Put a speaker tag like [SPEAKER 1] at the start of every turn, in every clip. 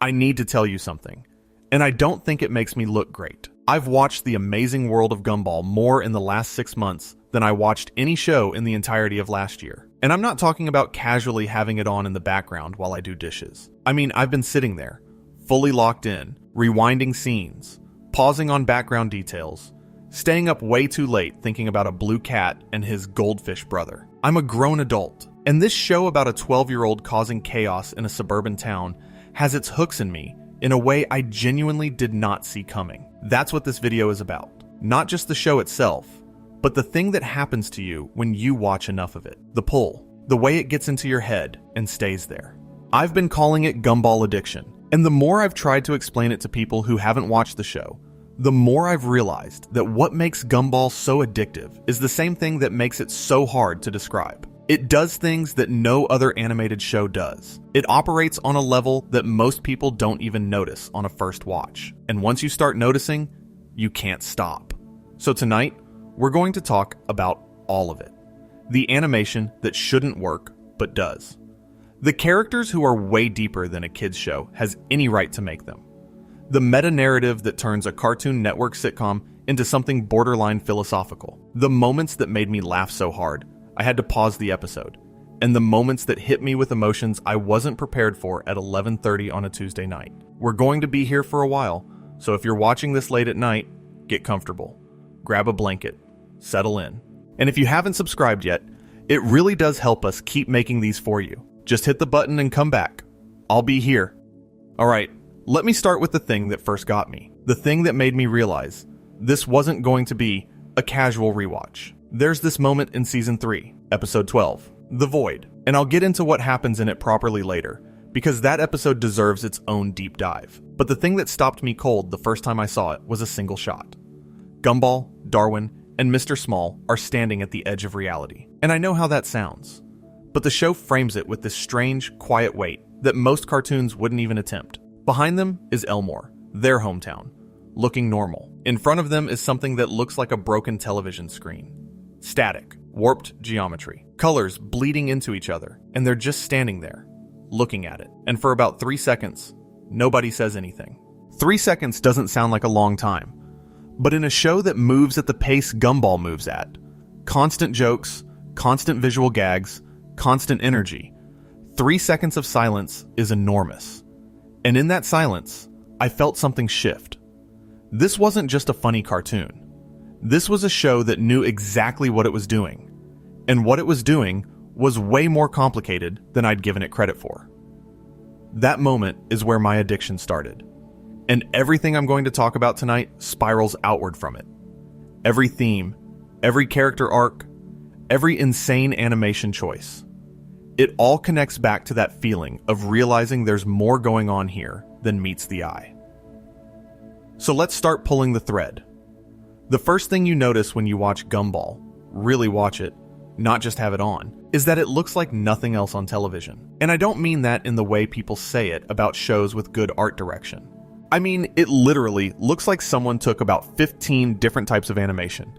[SPEAKER 1] I need to tell you something, and I don't think it makes me look great. I've watched The Amazing World of Gumball more in the last 6 months than I watched any show in the entirety of last year. And I'm not talking about casually having it on in the background while I do dishes. I mean, I've been sitting there, fully locked in, rewinding scenes, pausing on background details, staying up way too late thinking about a blue cat and his goldfish brother. I'm a grown adult, and this show about a 12-year-old causing chaos in a suburban town has its hooks in me in a way I genuinely did not see coming. That's what this video is about. Not just the show itself, but the thing that happens to you when you watch enough of it. The pull, the way it gets into your head and stays there. I've been calling it Gumball addiction, and the more I've tried to explain it to people who haven't watched the show, the more I've realized that what makes Gumball so addictive is the same thing that makes it so hard to describe. It does things that no other animated show does. It operates on a level that most people don't even notice on a first watch. And once you start noticing, you can't stop. So tonight, we're going to talk about all of it. The animation that shouldn't work, but does. The characters who are way deeper than a kid's show has any right to make them. The meta-narrative that turns a Cartoon Network sitcom into something borderline philosophical. The moments that made me laugh so hard I had to pause the episode, and the moments that hit me with emotions I wasn't prepared for at 11:30 on a Tuesday night. We're going to be here for a while, so if you're watching this late at night, get comfortable. Grab a blanket, settle in. And if you haven't subscribed yet, it really does help us keep making these for you. Just hit the button and come back. I'll be here. Alright, let me start with the thing that first got me. The thing that made me realize this wasn't going to be a casual rewatch. There's this moment in Season 3, Episode 12, The Void, and I'll get into what happens in it properly later, because that episode deserves its own deep dive. But the thing that stopped me cold the first time I saw it was a single shot. Gumball, Darwin, and Mr. Small are standing at the edge of reality. And I know how that sounds, but the show frames it with this strange, quiet weight that most cartoons wouldn't even attempt. Behind them is Elmore, their hometown, looking normal. In front of them is something that looks like a broken television screen. Static, warped geometry, colors bleeding into each other, and they're just standing there, looking at it. And for about 3 seconds, nobody says anything. 3 seconds doesn't sound like a long time, but in a show that moves at the pace Gumball moves at, constant jokes, constant visual gags, constant energy, 3 seconds of silence is enormous. And in that silence, I felt something shift. This wasn't just a funny cartoon. This was a show that knew exactly what it was doing, and what it was doing was way more complicated than I'd given it credit for. That moment is where my addiction started, and everything I'm going to talk about tonight spirals outward from it. Every theme, every character arc, every insane animation choice. It all connects back to that feeling of realizing there's more going on here than meets the eye. So let's start pulling the thread. The first thing you notice when you watch Gumball, really watch it, not just have it on, is that it looks like nothing else on television. And I don't mean that in the way people say it about shows with good art direction. I mean, it literally looks like someone took about 15 different types of animation,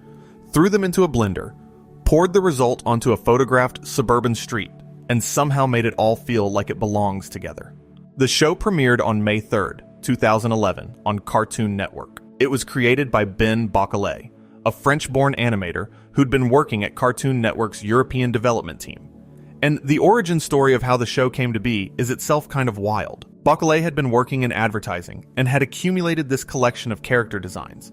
[SPEAKER 1] threw them into a blender, poured the result onto a photographed suburban street, and somehow made it all feel like it belongs together. The show premiered on May 3rd, 2011 on Cartoon Network. It was created by Ben Bocquelet, a French-born animator who'd been working at Cartoon Network's European development team. And the origin story of how the show came to be is itself kind of wild. Bocquelet had been working in advertising and had accumulated this collection of character designs,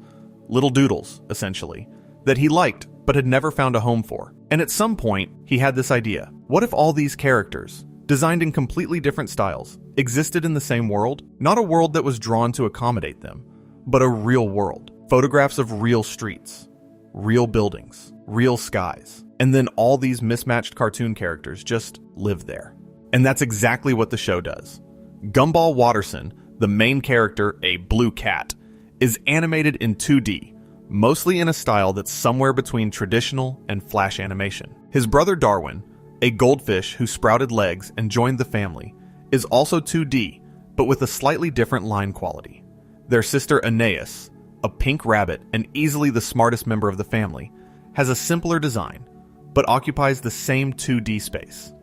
[SPEAKER 1] little doodles, essentially, that he liked but had never found a home for. And at some point, he had this idea. What if all these characters, designed in completely different styles, existed in the same world? Not a world that was drawn to accommodate them, but a real world. Photographs of real streets, real buildings, real skies, and then all these mismatched cartoon characters just live there. And that's exactly what the show does. Gumball Watterson, the main character, a blue cat, is animated in 2D, mostly in a style that's somewhere between traditional and flash animation. His brother Darwin, a goldfish who sprouted legs and joined the family, is also 2D, but with a slightly different line quality. Their sister Anais, a pink rabbit and easily the smartest member of the family, has a simpler design, but occupies the same 2D space.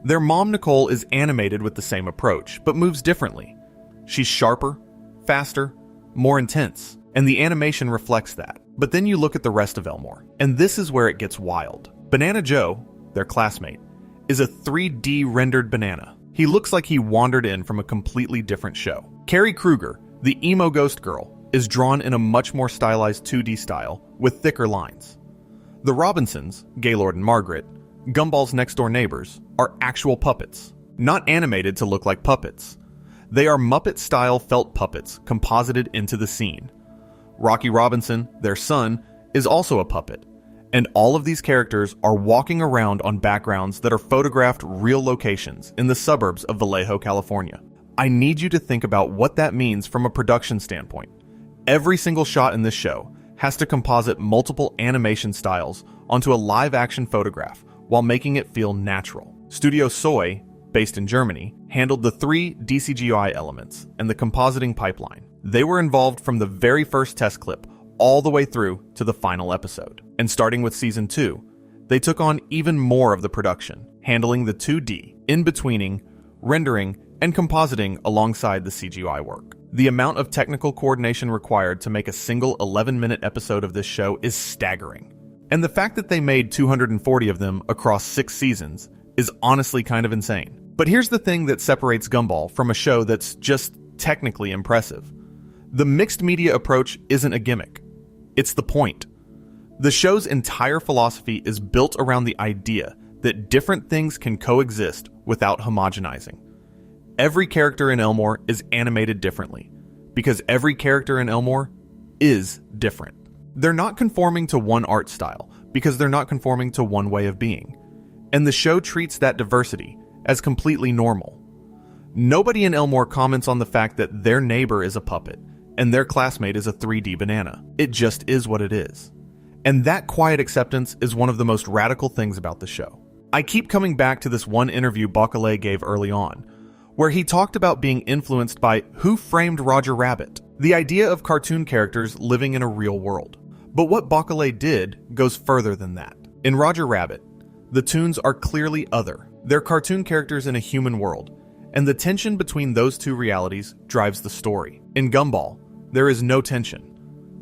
[SPEAKER 1] Their mom Nicole is animated with the same approach, but moves differently. She's sharper, faster, more intense, and the animation reflects that. But then you look at the rest of Elmore, and this is where it gets wild. Banana Joe, their classmate, is a 3D rendered banana. He looks like he wandered in from a completely different show. Carrie Kruger, the emo ghost girl, is drawn in a much more stylized 2D style with thicker lines. The Robinsons, Gaylord and Margaret, Gumball's next-door neighbors, are actual puppets, not animated to look like puppets. They are Muppet-style felt puppets composited into the scene. Rocky Robinson, their son, is also a puppet, and all of these characters are walking around on backgrounds that are photographed real locations in the suburbs of Vallejo, California. I need you to think about what that means from a production standpoint. Every single shot in this show has to composite multiple animation styles onto a live-action photograph while making it feel natural. Studio Soy, based in Germany, handled the 3 DCGI elements and the compositing pipeline. They were involved from the very first test clip all the way through to the final episode. And starting with Season 2, they took on even more of the production, handling the 2D, in-betweening, rendering, and compositing alongside the CGI work. The amount of technical coordination required to make a single 11-minute episode of this show is staggering. And the fact that they made 240 of them across 6 seasons is honestly kind of insane. But here's the thing that separates Gumball from a show that's just technically impressive. The mixed media approach isn't a gimmick. It's the point. The show's entire philosophy is built around the idea that different things can coexist without homogenizing. Every character in Elmore is animated differently, because every character in Elmore is different. They're not conforming to one art style, because they're not conforming to one way of being. And the show treats that diversity as completely normal. Nobody in Elmore comments on the fact that their neighbor is a puppet, and their classmate is a 3D banana. It just is what it is. And that quiet acceptance is one of the most radical things about the show. I keep coming back to this one interview Bacalé gave early on, where he talked about being influenced by Who Framed Roger Rabbit, the idea of cartoon characters living in a real world. But what Bacalé did goes further than that. In Roger Rabbit, the toons are clearly other. They're cartoon characters in a human world, and the tension between those two realities drives the story. In Gumball, there is no tension.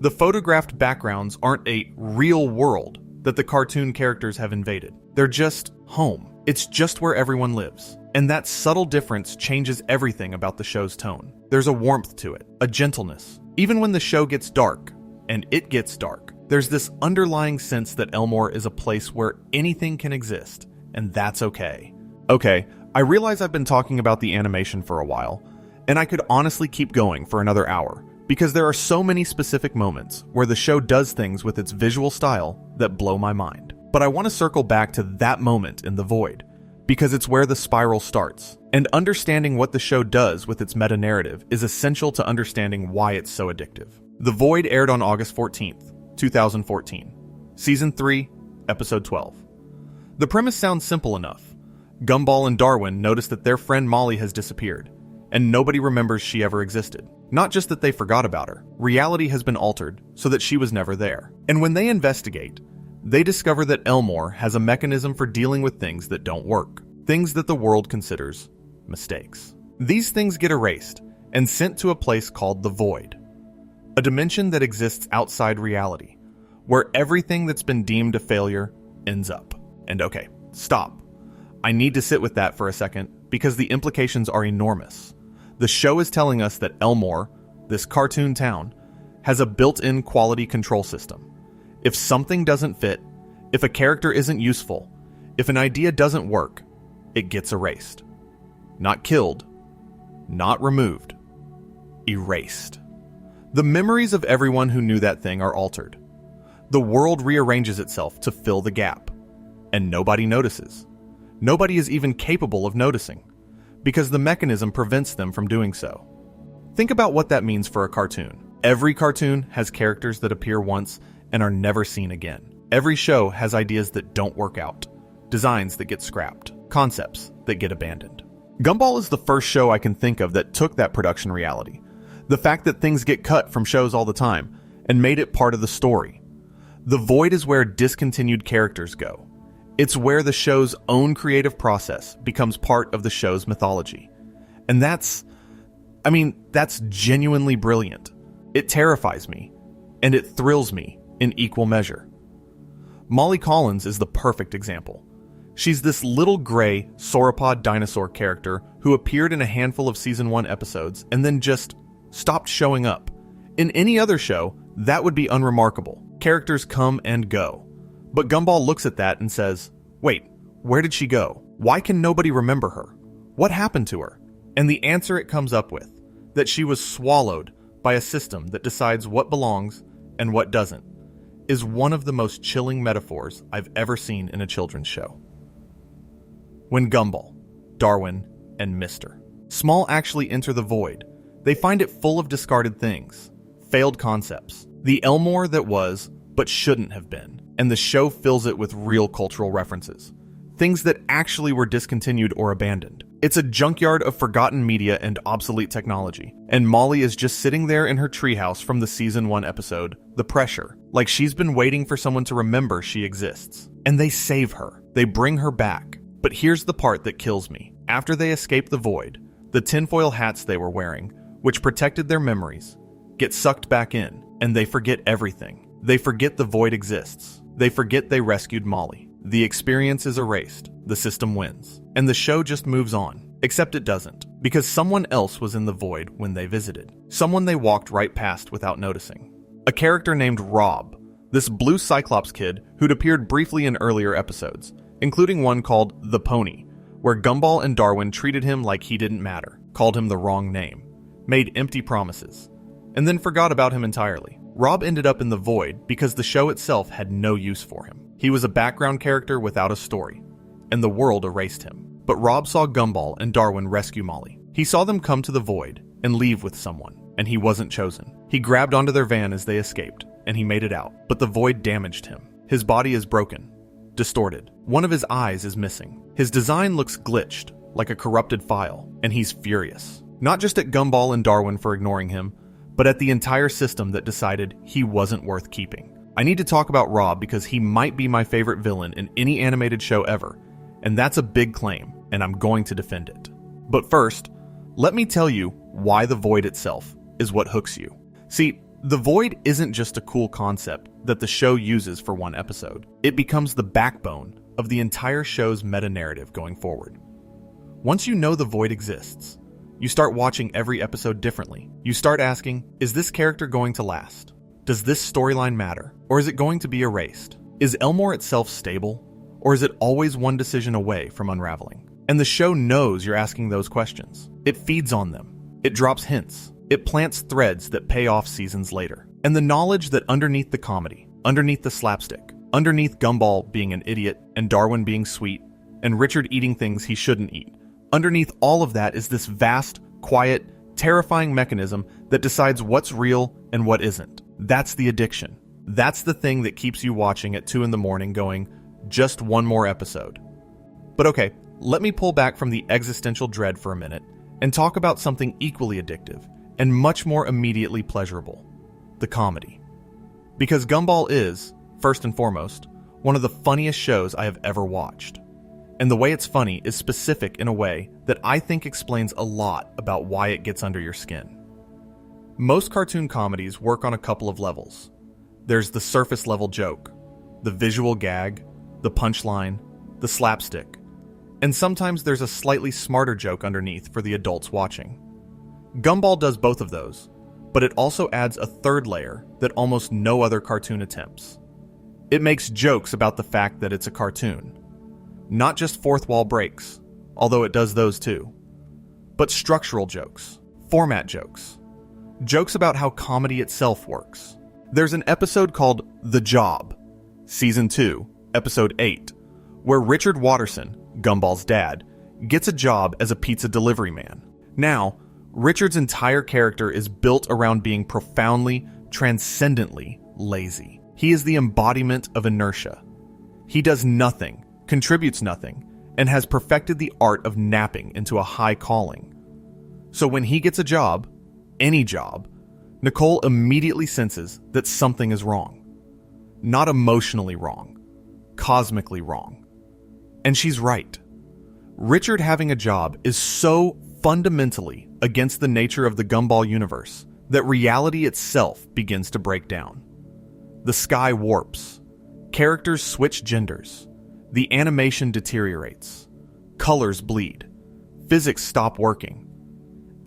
[SPEAKER 1] The photographed backgrounds aren't a real world that the cartoon characters have invaded. They're just home. It's just where everyone lives. And that subtle difference changes everything about the show's tone. There's a warmth to it, a gentleness. Even when the show gets dark, and it gets dark, there's this underlying sense that Elmore is a place where anything can exist, and that's okay. Okay, I realize I've been talking about the animation for a while, and I could honestly keep going for another hour, because there are so many specific moments where the show does things with its visual style that blow my mind. But I want to circle back to that moment in The Void, because it's where the spiral starts, and understanding what the show does with its meta-narrative is essential to understanding why it's so addictive. The Void aired on August 14th, 2014. Season 3, Episode 12. The premise sounds simple enough. Gumball and Darwin notice that their friend Molly has disappeared, and nobody remembers she ever existed. Not just that they forgot about her, reality has been altered so that she was never there. And when they investigate, they discover that Elmore has a mechanism for dealing with things that don't work, things that the world considers mistakes. These things get erased and sent to a place called the Void, a dimension that exists outside reality, where everything that's been deemed a failure ends up. And okay, stop. I need to sit with that for a second because the implications are enormous. The show is telling us that Elmore, this cartoon town, has a built-in quality control system. If something doesn't fit, if a character isn't useful, if an idea doesn't work, it gets erased. Not killed, not removed, erased. The memories of everyone who knew that thing are altered. The world rearranges itself to fill the gap, and nobody notices. Nobody is even capable of noticing, because the mechanism prevents them from doing so. Think about what that means for a cartoon. Every cartoon has characters that appear once and are never seen again. Every show has ideas that don't work out, designs that get scrapped, concepts that get abandoned. Gumball is the first show I can think of that took that production reality, the fact that things get cut from shows all the time, and made it part of the story. The Void is where discontinued characters go. It's where the show's own creative process becomes part of the show's mythology. And that's I mean, that's genuinely brilliant. It terrifies me, and it thrills me in equal measure. Molly Collins is the perfect example. She's this little gray sauropod dinosaur character who appeared in a handful of season 1 episodes and then just stopped showing up. In any other show, that would be unremarkable. Characters come and go. But Gumball looks at that and says, wait, where did she go? Why can nobody remember her? What happened to her? And the answer it comes up with, that she was swallowed by a system that decides what belongs and what doesn't, is one of the most chilling metaphors I've ever seen in a children's show. When Gumball, Darwin, and Mr. Small actually enter the void, they find it full of discarded things, failed concepts, the Elmore that was, but shouldn't have been, and the show fills it with real cultural references, things that actually were discontinued or abandoned. It's a junkyard of forgotten media and obsolete technology, and Molly is just sitting there in her treehouse from the season 1 episode, The Pressure, like she's been waiting for someone to remember she exists. And they save her. They bring her back. But here's the part that kills me. After they escape the void, the tinfoil hats they were wearing, which protected their memories, get sucked back in, and they forget everything. They forget the void exists. They forget they rescued Molly. The experience is erased. The system wins. And the show just moves on. Except it doesn't, because someone else was in the void when they visited. Someone they walked right past without noticing. A character named Rob, this blue Cyclops kid who'd appeared briefly in earlier episodes, including one called The Pony, where Gumball and Darwin treated him like he didn't matter, called him the wrong name, made empty promises, and then forgot about him entirely. Rob ended up in the void because the show itself had no use for him. He was a background character without a story, and the world erased him. But Rob saw Gumball and Darwin rescue Molly. He saw them come to the void and leave with someone, and he wasn't chosen. He grabbed onto their van as they escaped, and he made it out. But the void damaged him. His body is broken, distorted. One of his eyes is missing. His design looks glitched, like a corrupted file, and he's furious. Not just at Gumball and Darwin for ignoring him, but at the entire system that decided he wasn't worth keeping. I need to talk about Rob because he might be my favorite villain in any animated show ever, and that's a big claim, and I'm going to defend it. But first, let me tell you why the void itself is what hooks you. See, the void isn't just a cool concept that the show uses for one episode. It becomes the backbone of the entire show's meta-narrative going forward. Once you know the void exists, you start watching every episode differently. You start asking, is this character going to last? Does this storyline matter? Or is it going to be erased? Is Elmore itself stable? Or is it always one decision away from unraveling? And the show knows you're asking those questions. It feeds on them. It drops hints. It plants threads that pay off seasons later. And the knowledge that underneath the comedy, underneath the slapstick, underneath Gumball being an idiot and Darwin being sweet, and Richard eating things he shouldn't eat, underneath all of that is this vast, quiet, terrifying mechanism that decides what's real and what isn't. That's the addiction. That's the thing that keeps you watching at 2 a.m. going, just one more episode. But okay, let me pull back from the existential dread for a minute and talk about something equally addictive and much more immediately pleasurable: the comedy. Because Gumball is, first and foremost, one of the funniest shows I have ever watched. And the way it's funny is specific in a way that I think explains a lot about why it gets under your skin. Most cartoon comedies work on a couple of levels. There's the surface level joke, the visual gag, the punchline, the slapstick, and sometimes there's a slightly smarter joke underneath for the adults watching. Gumball does both of those, but it also adds a third layer that almost no other cartoon attempts. It makes jokes about the fact that it's a cartoon. Not just fourth wall breaks, although it does those too, but structural jokes, format jokes, jokes about how comedy itself works. There's an episode called The Job, Season 2, Episode 8, where Richard Watterson, Gumball's dad, gets a job as a pizza delivery man. Now, Richard's entire character is built around being profoundly, transcendently lazy. He is the embodiment of inertia. He does nothing, contributes nothing, and has perfected the art of napping into a high calling. So when he gets a job, any job, Nicole immediately senses that something is wrong. Not emotionally wrong, cosmically wrong. And she's right. Richard having a job is so fundamentally against the nature of the Gumball universe that reality itself begins to break down. The sky warps. Characters switch genders. The animation deteriorates. Colors bleed. Physics stop working.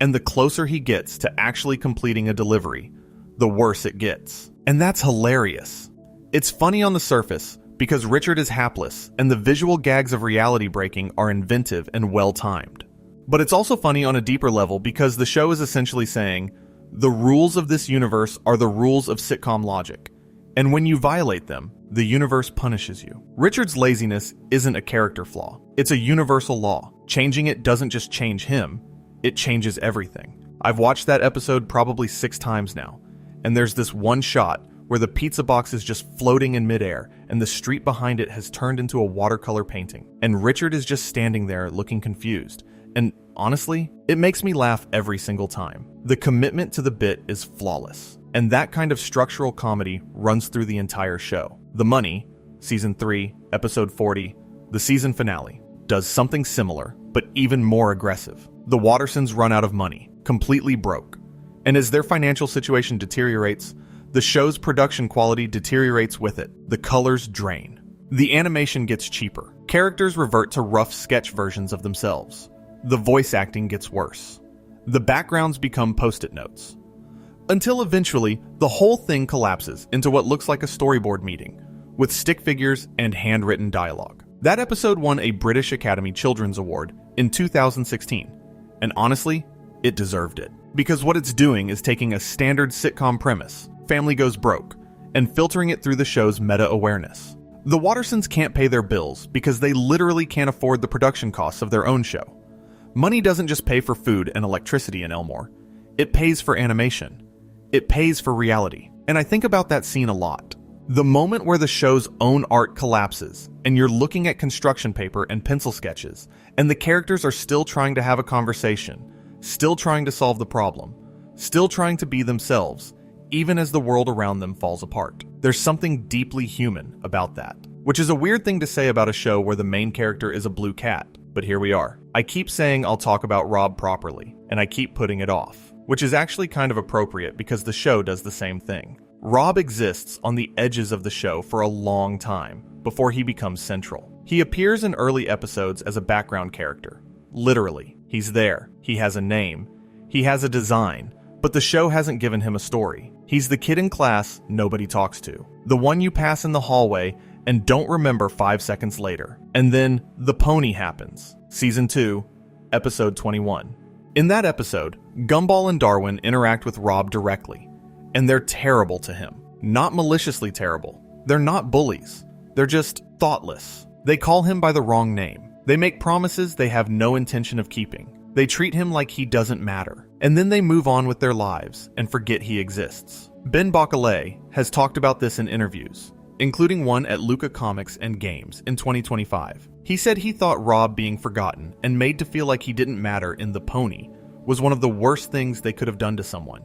[SPEAKER 1] And the closer he gets to actually completing a delivery, the worse it gets. And that's hilarious. It's funny on the surface because Richard is hapless and the visual gags of reality breaking are inventive and well-timed. But it's also funny on a deeper level because the show is essentially saying, the rules of this universe are the rules of sitcom logic, and when you violate them, the universe punishes you. Richard's laziness isn't a character flaw. It's a universal law. Changing it doesn't just change him, it changes everything. I've watched that episode probably 6 times now, and there's this one shot where the pizza box is just floating in midair and the street behind it has turned into a watercolor painting, and Richard is just standing there looking confused. And honestly, it makes me laugh every single time. The commitment to the bit is flawless, and that kind of structural comedy runs through the entire show. The Money, Season 3, Episode 40, the season finale, does something similar, but even more aggressive. The Wattersons run out of money, completely broke, and as their financial situation deteriorates, the show's production quality deteriorates with it. The colors drain. The animation gets cheaper. Characters revert to rough sketch versions of themselves. The voice acting gets worse. The backgrounds become post-it notes. Until eventually, the whole thing collapses into what looks like a storyboard meeting, with stick figures and handwritten dialogue. That episode won a British Academy Children's Award in 2016, and honestly, it deserved it. Because what it's doing is taking a standard sitcom premise, family goes broke, and filtering it through the show's meta-awareness. The Wattersons can't pay their bills because they literally can't afford the production costs of their own show. Money doesn't just pay for food and electricity in Elmore. It pays for animation. It pays for reality. And I think about that scene a lot. The moment where the show's own art collapses, and you're looking at construction paper and pencil sketches, and the characters are still trying to have a conversation, still trying to solve the problem, still trying to be themselves, even as the world around them falls apart. There's something deeply human about that. Which is a weird thing to say about a show where the main character is a blue cat. But here we are. I keep saying I'll talk about Rob properly, and I keep putting it off, which is actually kind of appropriate because the show does the same thing. Rob exists on the edges of the show for a long time before he becomes central. He appears in early episodes as a background character. Literally, he's there. He has a name. He has a design, but the show hasn't given him a story. He's the kid in class nobody talks to, the one you pass in the hallway and don't remember 5 seconds later. And then the pony happens. Season 2, Episode 21. In that episode, Gumball and Darwin interact with Rob directly, and they're terrible to him. Not maliciously terrible. They're not bullies. They're just thoughtless. They call him by the wrong name. They make promises they have no intention of keeping. They treat him like he doesn't matter. And then they move on with their lives and forget he exists. Ben Bacalé has talked about this in interviews, including one at Luca Comics and Games in 2025. He said he thought Rob being forgotten and made to feel like he didn't matter in The Pony was one of the worst things they could have done to someone,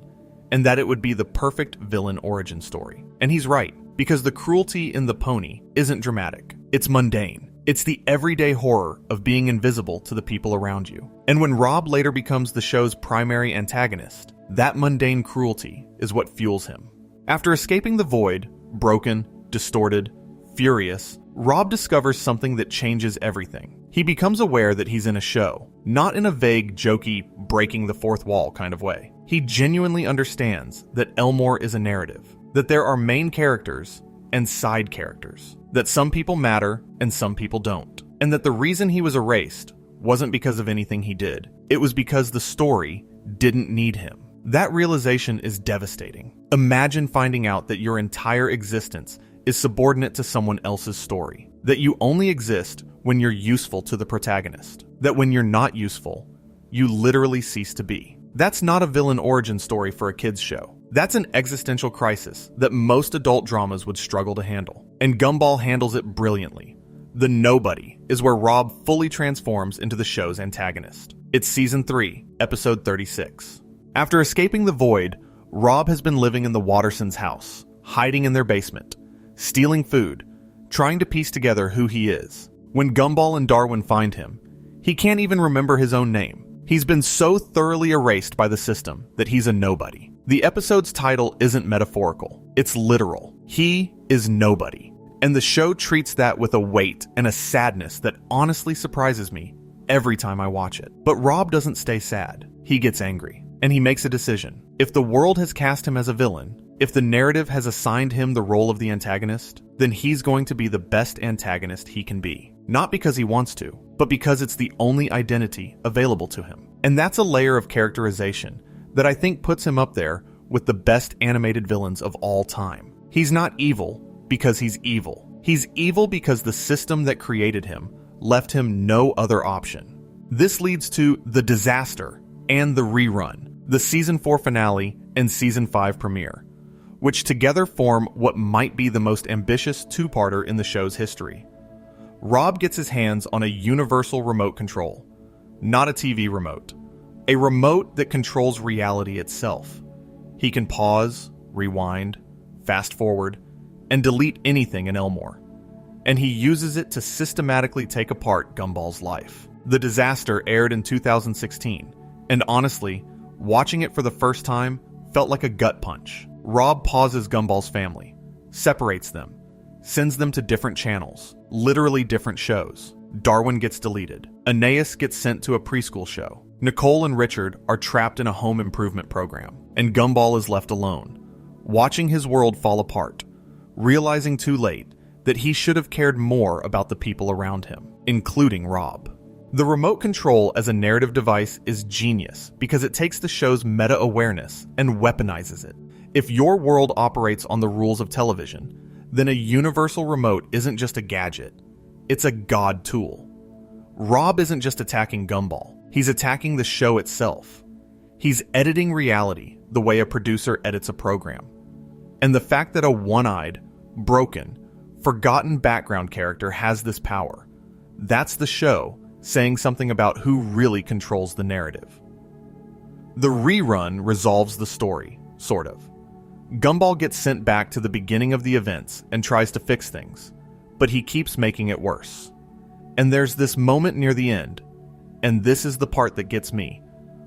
[SPEAKER 1] and that it would be the perfect villain origin story. And he's right, because the cruelty in The Pony isn't dramatic. It's mundane. It's the everyday horror of being invisible to the people around you. And when Rob later becomes the show's primary antagonist, that mundane cruelty is what fuels him. After escaping the void, broken, distorted, furious, Rob discovers something that changes everything. He becomes aware that he's in a show, not in a vague, jokey, breaking the fourth wall kind of way. He genuinely understands that Elmore is a narrative, that there are main characters and side characters, that some people matter and some people don't, and that the reason he was erased wasn't because of anything he did. It was because the story didn't need him. That realization is devastating. Imagine finding out that your entire existence is subordinate to someone else's story, that you only exist when you're useful to the protagonist, that when you're not useful, you literally cease to be. That's not a villain origin story for a kid's show. That's an existential crisis that most adult dramas would struggle to handle. And Gumball handles it brilliantly. The Nobody is where Rob fully transforms into the show's antagonist. It's Season 3, Episode 36. After escaping the void, Rob has been living in the Wattersons' house, hiding in their basement, stealing food, trying to piece together who he is. When Gumball and Darwin find him, he can't even remember his own name. He's been so thoroughly erased by the system that he's a nobody. The episode's title isn't metaphorical, it's literal. He is nobody. And the show treats that with a weight and a sadness that honestly surprises me every time I watch it. But Rob doesn't stay sad. He gets angry, and he makes a decision. If the world has cast him as a villain, if the narrative has assigned him the role of the antagonist, then he's going to be the best antagonist he can be. Not because he wants to, but because it's the only identity available to him. And that's a layer of characterization that I think puts him up there with the best animated villains of all time. He's not evil because he's evil. He's evil because the system that created him left him no other option. This leads to The Disaster and The Rerun, the Season 4 finale and Season 5 premiere, which together form what might be the most ambitious two-parter in the show's history. Rob gets his hands on a universal remote control, not a TV remote, a remote that controls reality itself. He can pause, rewind, fast forward, and delete anything in Elmore, and he uses it to systematically take apart Gumball's life. The Disaster aired in 2016, and honestly, watching it for the first time felt like a gut punch. Rob pauses Gumball's family, separates them, sends them to different channels, literally different shows. Darwin gets deleted. Anais gets sent to a preschool show. Nicole and Richard are trapped in a home improvement program, and Gumball is left alone, watching his world fall apart, realizing too late that he should have cared more about the people around him, including Rob. The remote control as a narrative device is genius because it takes the show's meta-awareness and weaponizes it. If your world operates on the rules of television, then a universal remote isn't just a gadget, it's a god tool. Rob isn't just attacking Gumball, he's attacking the show itself. He's editing reality the way a producer edits a program. And the fact that a one-eyed, broken, forgotten background character has this power, that's the show saying something about who really controls the narrative. The Rerun resolves the story, sort of. Gumball gets sent back to the beginning of the events and tries to fix things, but he keeps making it worse. And there's this moment near the end, and this is the part that gets me,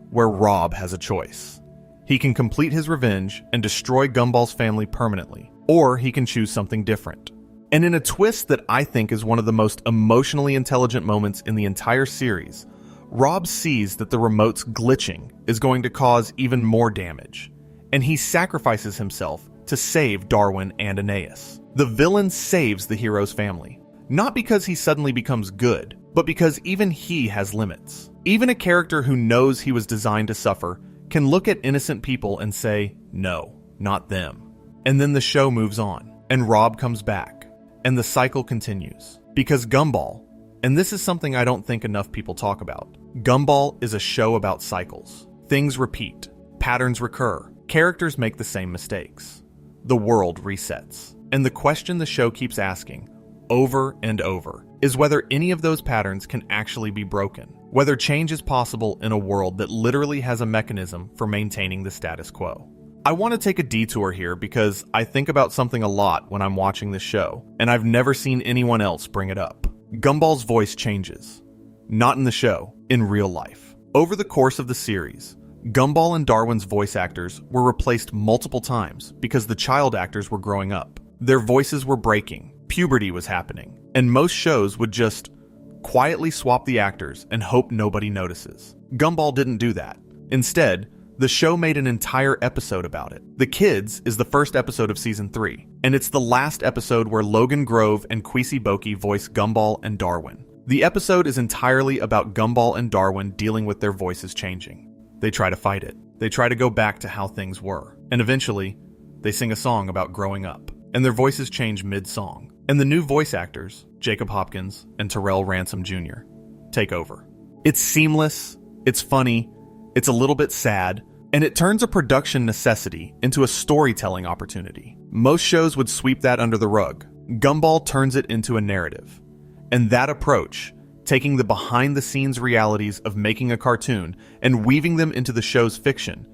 [SPEAKER 1] where Rob has a choice. He can complete his revenge and destroy Gumball's family permanently, or he can choose something different. And in a twist that I think is one of the most emotionally intelligent moments in the entire series, Rob sees that the remote's glitching is going to cause even more damage, and he sacrifices himself to save Darwin and Anais. The villain saves the hero's family, not because he suddenly becomes good, but because even he has limits. Even a character who knows he was designed to suffer can look at innocent people and say, no, not them. And then the show moves on, and Rob comes back, and the cycle continues. Because Gumball, and this is something I don't think enough people talk about, Gumball is a show about cycles. Things repeat, patterns recur, characters make the same mistakes. The world resets. And the question the show keeps asking, over and over, is whether any of those patterns can actually be broken. Whether change is possible in a world that literally has a mechanism for maintaining the status quo. I want to take a detour here because I think about something a lot when I'm watching this show, and I've never seen anyone else bring it up. Gumball's voice changes. Not in the show, in real life. Over the course of the series, Gumball and Darwin's voice actors were replaced multiple times because the child actors were growing up. Their voices were breaking, puberty was happening, and most shows would just quietly swap the actors and hope nobody notices. Gumball didn't do that. Instead, the show made an entire episode about it. The Kids is the first episode of Season 3, and it's the last episode where Logan Grove and Kwesi Boki voice Gumball and Darwin. The episode is entirely about Gumball and Darwin dealing with their voices changing. They try to fight it. They try to go back to how things were. And eventually, they sing a song about growing up, and their voices change mid-song. And the new voice actors, Jacob Hopkins and Terrell Ransom Jr., take over. It's seamless, it's funny, it's a little bit sad, and it turns a production necessity into a storytelling opportunity. Most shows would sweep that under the rug. Gumball turns it into a narrative. And that approach, taking the behind-the-scenes realities of making a cartoon and weaving them into the show's fiction,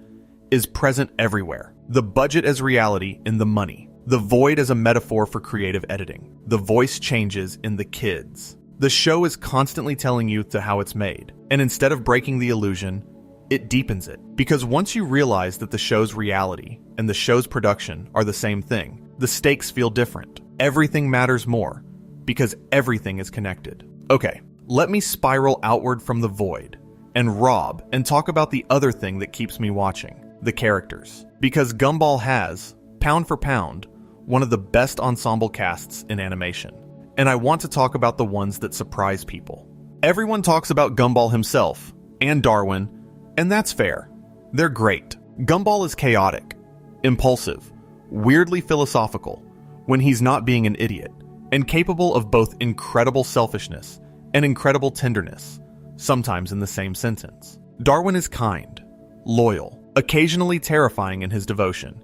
[SPEAKER 1] is present everywhere. The budget as reality in the money. The void as a metaphor for creative editing. The voice changes in The Kids. The show is constantly telling you to how it's made. And instead of breaking the illusion, it deepens it. Because once you realize that the show's reality and the show's production are the same thing, the stakes feel different. Everything matters more because everything is connected. Okay, let me spiral outward from the void and rob and talk about the other thing that keeps me watching, the characters. Because Gumball has, pound for pound, one of the best ensemble casts in animation. And I want to talk about the ones that surprise people. Everyone talks about Gumball himself, and Darwin, and that's fair. They're great. Gumball is chaotic, impulsive, weirdly philosophical, when he's not being an idiot, and capable of both incredible selfishness and incredible tenderness, sometimes in the same sentence. Darwin is kind, loyal, occasionally terrifying in his devotion,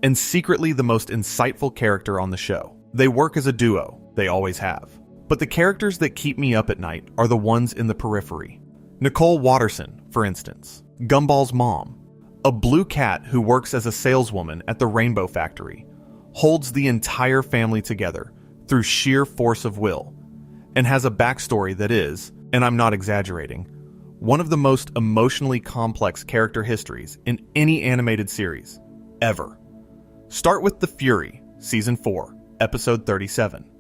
[SPEAKER 1] and secretly the most insightful character on the show. They work as a duo, they always have. But the characters that keep me up at night are the ones in the periphery. Nicole Watterson, for instance, Gumball's mom, a blue cat who works as a saleswoman at the Rainbow Factory, holds the entire family together through sheer force of will, and has a backstory that is, and I'm not exaggerating, one of the most emotionally complex character histories in any animated series, ever. Start with The Fury, Season 4, Episode 37.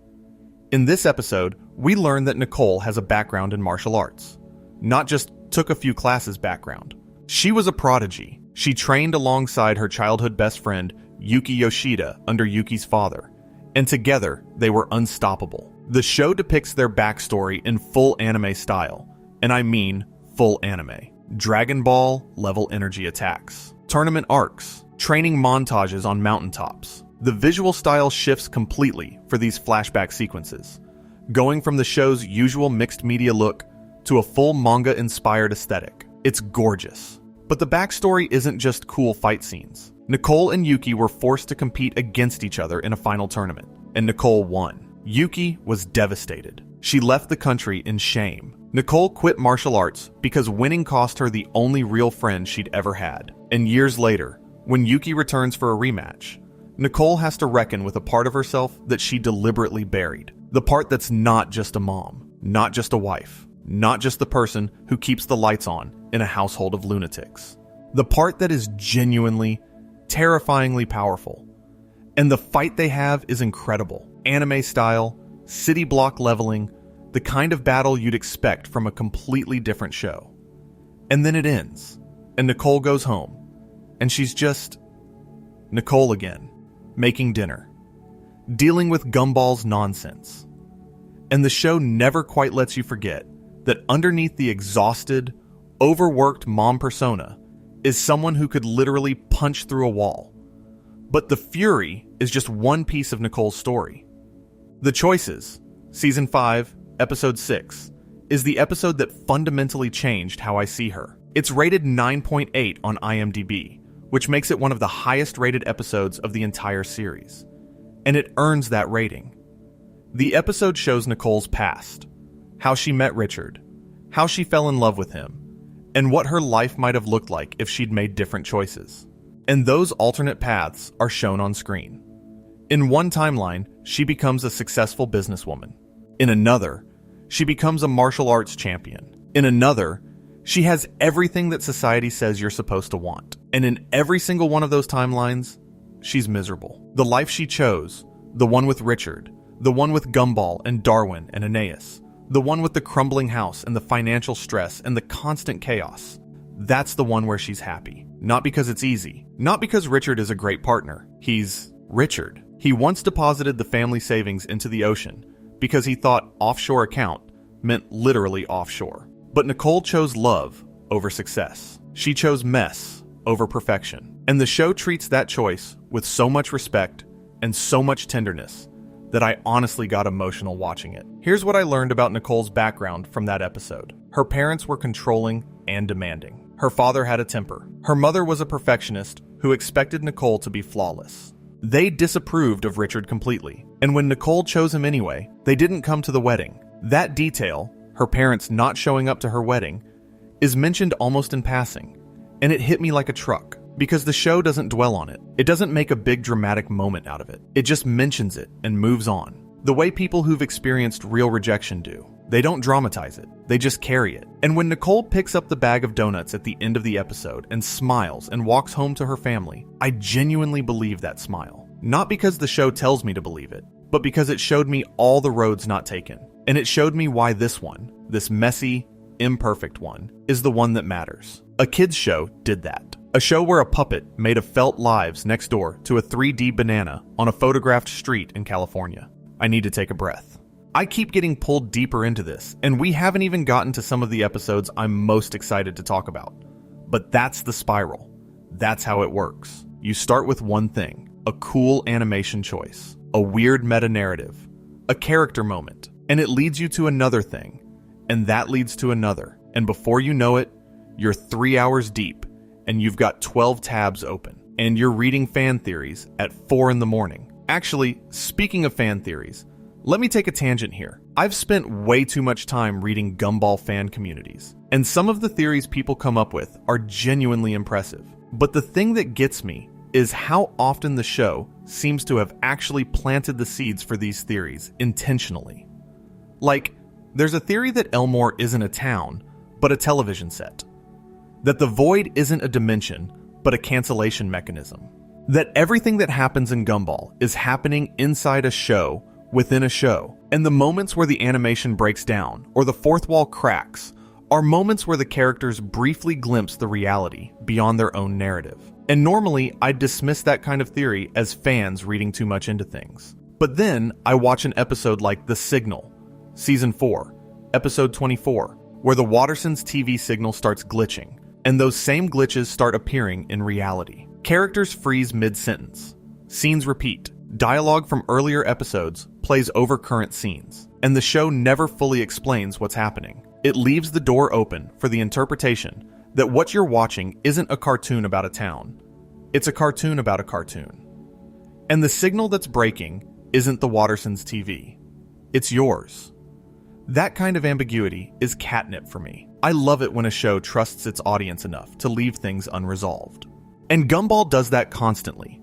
[SPEAKER 1] In this episode, we learn that Nicole has a background in martial arts. Not just took a few classes background. She was a prodigy. She trained alongside her childhood best friend, Yuki Yoshida, under Yuki's father, and together they were unstoppable. The show depicts their backstory in full anime style, and I mean full anime. Dragon Ball level energy attacks, tournament arcs, training montages on mountaintops. The visual style shifts completely for these flashback sequences, going from the show's usual mixed media look to a full manga-inspired aesthetic. It's gorgeous. But the backstory isn't just cool fight scenes. Nicole and Yuki were forced to compete against each other in a final tournament, and Nicole won. Yuki was devastated. She left the country in shame. Nicole quit martial arts because winning cost her the only real friend she'd ever had. And years later, when Yuki returns for a rematch, Nicole has to reckon with a part of herself that she deliberately buried. The part that's not just a mom, not just a wife, not just the person who keeps the lights on in a household of lunatics. The part that is genuinely, terrifyingly powerful. And the fight they have is incredible. Anime style, city block leveling, the kind of battle you'd expect from a completely different show. And then it ends, and Nicole goes home, and she's just Nicole again, making dinner, dealing with Gumball's nonsense. And the show never quite lets you forget that underneath the exhausted, overworked mom persona is someone who could literally punch through a wall. But the Fury is just one piece of Nicole's story. The Choices, Season 5, Episode 6, is the episode that fundamentally changed how I see her. It's rated 9.8 on IMDb, which makes it one of the highest rated episodes of the entire series. And it earns that rating. The episode shows Nicole's past, how she met Richard, how she fell in love with him, and what her life might have looked like if she'd made different choices. And those alternate paths are shown on screen. In one timeline, she becomes a successful businesswoman. In another, she becomes a martial arts champion. In another, she has everything that society says you're supposed to want. And in every single one of those timelines, she's miserable. The life she chose, the one with Richard, the one with Gumball and Darwin and Anais, the one with the crumbling house and the financial stress and the constant chaos, that's the one where she's happy. Not because it's easy. Not because Richard is a great partner. He's Richard. He once deposited the family savings into the ocean because he thought offshore account meant literally offshore. But Nicole chose love over success. She chose mess over perfection. And the show treats that choice with so much respect and so much tenderness that I honestly got emotional watching it. Here's what I learned about Nicole's background from that episode. Her parents were controlling and demanding. Her father had a temper. Her mother was a perfectionist who expected Nicole to be flawless. They disapproved of Richard completely, and when Nicole chose him anyway, they didn't come to the wedding. That detail, her parents not showing up to her wedding, is mentioned almost in passing, and it hit me like a truck, because the show doesn't dwell on it. It doesn't make a big dramatic moment out of it. It just mentions it and moves on, the way people who've experienced real rejection do. They don't dramatize it, they just carry it. And when Nicole picks up the bag of donuts at the end of the episode and smiles and walks home to her family, I genuinely believe that smile. Not because the show tells me to believe it, but because it showed me all the roads not taken. And it showed me why this one, this messy, imperfect one, is the one that matters. A kids show did that. A show where a puppet made of felt lives next door to a 3D banana on a photographed street in California. I need to take a breath. I keep getting pulled deeper into this, and we haven't even gotten to some of the episodes I'm most excited to talk about. But that's the spiral. That's how it works. You start with one thing, a cool animation choice, a weird meta-narrative, a character moment, and it leads you to another thing, and that leads to another, and before you know it, you're 3 hours deep, and you've got 12 tabs open, and you're reading fan theories at 4 in the morning. Actually, speaking of fan theories, let me take a tangent here. I've spent way too much time reading Gumball fan communities, and some of the theories people come up with are genuinely impressive. But the thing that gets me is how often the show seems to have actually planted the seeds for these theories intentionally. Like, there's a theory that Elmore isn't a town, but a television set. That the void isn't a dimension, but a cancellation mechanism. That everything that happens in Gumball is happening inside a show within a show, and the moments where the animation breaks down or the fourth wall cracks are moments where the characters briefly glimpse the reality beyond their own narrative. And normally, I'd dismiss that kind of theory as fans reading too much into things. But then, I watch an episode like The Signal, Season 4, Episode 24, where the Wattersons' TV signal starts glitching, and those same glitches start appearing in reality. Characters freeze mid-sentence. Scenes repeat. Dialogue from earlier episodes plays over current scenes, and the show never fully explains what's happening. It leaves the door open for the interpretation that what you're watching isn't a cartoon about a town. It's a cartoon about a cartoon. And the signal that's breaking isn't the Wattersons' TV. It's yours. That kind of ambiguity is catnip for me. I love it when a show trusts its audience enough to leave things unresolved. And Gumball does that constantly.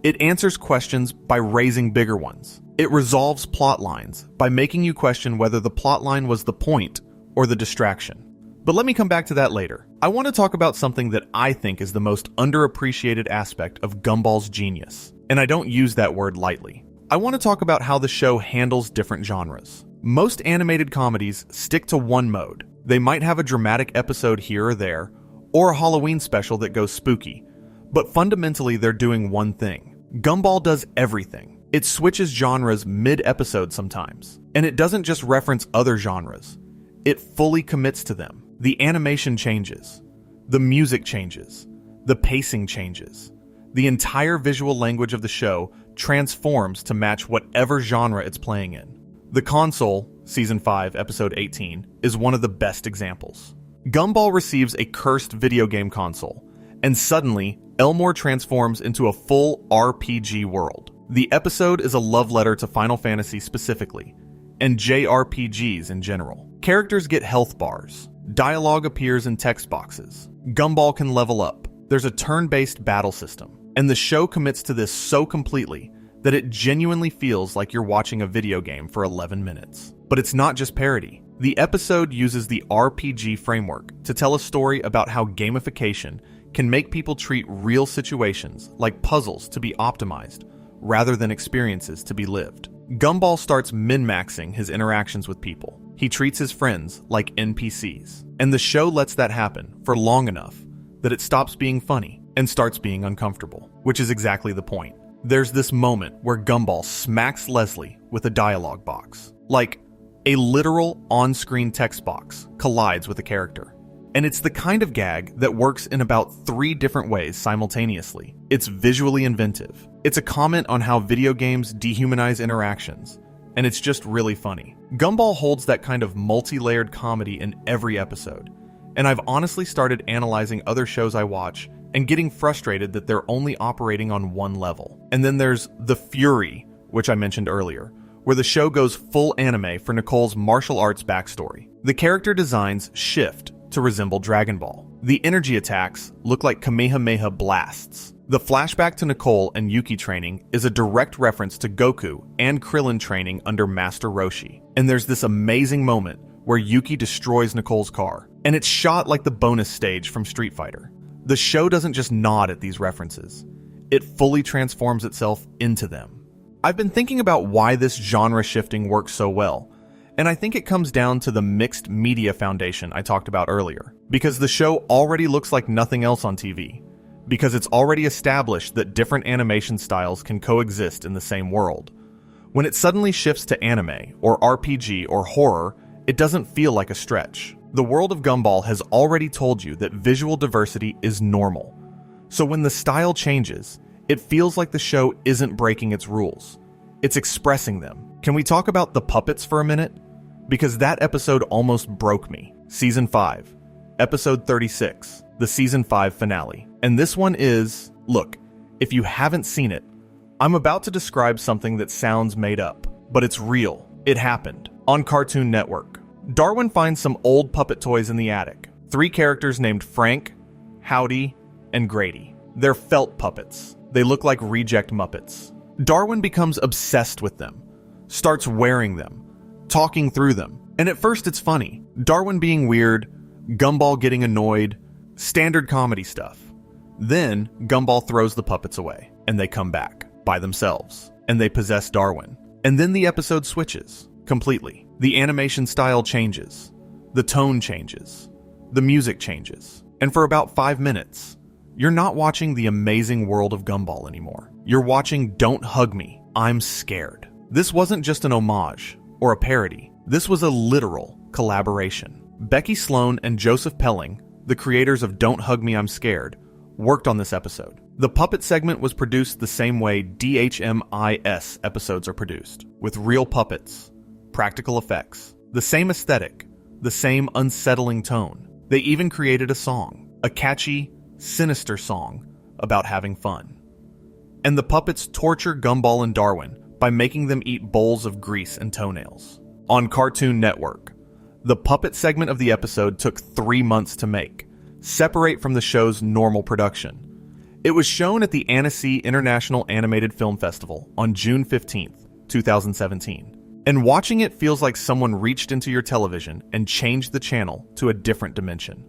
[SPEAKER 1] It answers questions by raising bigger ones. It resolves plot lines by making you question whether the plot line was the point or the distraction. But let me come back to that later. I want to talk about something that I think is the most underappreciated aspect of Gumball's genius. And I don't use that word lightly. I want to talk about how the show handles different genres. Most animated comedies stick to one mode. They might have a dramatic episode here or there, or a Halloween special that goes spooky. But fundamentally, they're doing one thing. Gumball does everything. It switches genres mid-episode sometimes. And it doesn't just reference other genres. It fully commits to them. The animation changes. The music changes. The pacing changes. The entire visual language of the show transforms to match whatever genre it's playing in. The Console, Season 5, Episode 18, is one of the best examples. Gumball receives a cursed video game console, and suddenly, Elmore transforms into a full RPG world. The episode is a love letter to Final Fantasy specifically, and JRPGs in general. Characters get health bars. Dialogue appears in text boxes. Gumball can level up. There's a turn-based battle system. And the show commits to this so completely that it genuinely feels like you're watching a video game for 11 minutes. But it's not just parody. The episode uses the RPG framework to tell a story about how gamification can make people treat real situations like puzzles to be optimized rather than experiences to be lived. Gumball starts min-maxing his interactions with people. He treats his friends like NPCs. And the show lets that happen for long enough that it stops being funny and starts being uncomfortable, which is exactly the point. There's this moment where Gumball smacks Leslie with a dialogue box. Like, a literal on-screen text box collides with a character. And it's the kind of gag that works in about 3 different ways simultaneously. It's visually inventive. It's a comment on how video games dehumanize interactions. And it's just really funny. Gumball holds that kind of multi-layered comedy in every episode. And I've honestly started analyzing other shows I watch and getting frustrated that they're only operating on one level. And then there's The Fury, which I mentioned earlier, where the show goes full anime for Nicole's martial arts backstory. The character designs shift to resemble Dragon Ball. The energy attacks look like Kamehameha blasts. The flashback to Nicole and Yuki training is a direct reference to Goku and Krillin training under Master Roshi. And there's this amazing moment where Yuki destroys Nicole's car, and it's shot like the bonus stage from Street Fighter. The show doesn't just nod at these references, it fully transforms itself into them. I've been thinking about why this genre shifting works so well, and I think it comes down to the mixed media foundation I talked about earlier. Because the show already looks like nothing else on TV. Because it's already established that different animation styles can coexist in the same world. When it suddenly shifts to anime, or RPG, or horror, it doesn't feel like a stretch. The world of Gumball has already told you that visual diversity is normal. So when the style changes, it feels like the show isn't breaking its rules. It's expressing them. Can we talk about the puppets for a minute? Because that episode almost broke me. Season 5, Episode 36, the Season 5 finale. And this one is, look, if you haven't seen it, I'm about to describe something that sounds made up, but it's real. It happened on Cartoon Network. Darwin finds some old puppet toys in the attic. 3 characters named Frank, Howdy, and Grady. They're felt puppets. They look like reject Muppets. Darwin becomes obsessed with them, starts wearing them, talking through them. And at first it's funny. Darwin being weird, Gumball getting annoyed, standard comedy stuff. Then Gumball throws the puppets away, and they come back by themselves, and they possess Darwin. And then the episode switches completely. The animation style changes, the tone changes, the music changes. And for about 5 minutes, you're not watching The Amazing World of Gumball anymore. You're watching Don't Hug Me, I'm Scared. This wasn't just an homage or a parody. This was a literal collaboration. Becky Sloan and Joseph Pelling, the creators of Don't Hug Me, I'm Scared, worked on this episode. The puppet segment was produced the same way DHMIS episodes are produced, with real puppets, practical effects, the same aesthetic, the same unsettling tone. They even created a song, a catchy, sinister song about having fun. And the puppets torture Gumball and Darwin by making them eat bowls of grease and toenails. On Cartoon Network, the puppet segment of the episode took 3 months to make, separate from the show's normal production. It was shown at the Anais International Animated Film Festival on June 15th, 2017. And watching it feels like someone reached into your television and changed the channel to a different dimension.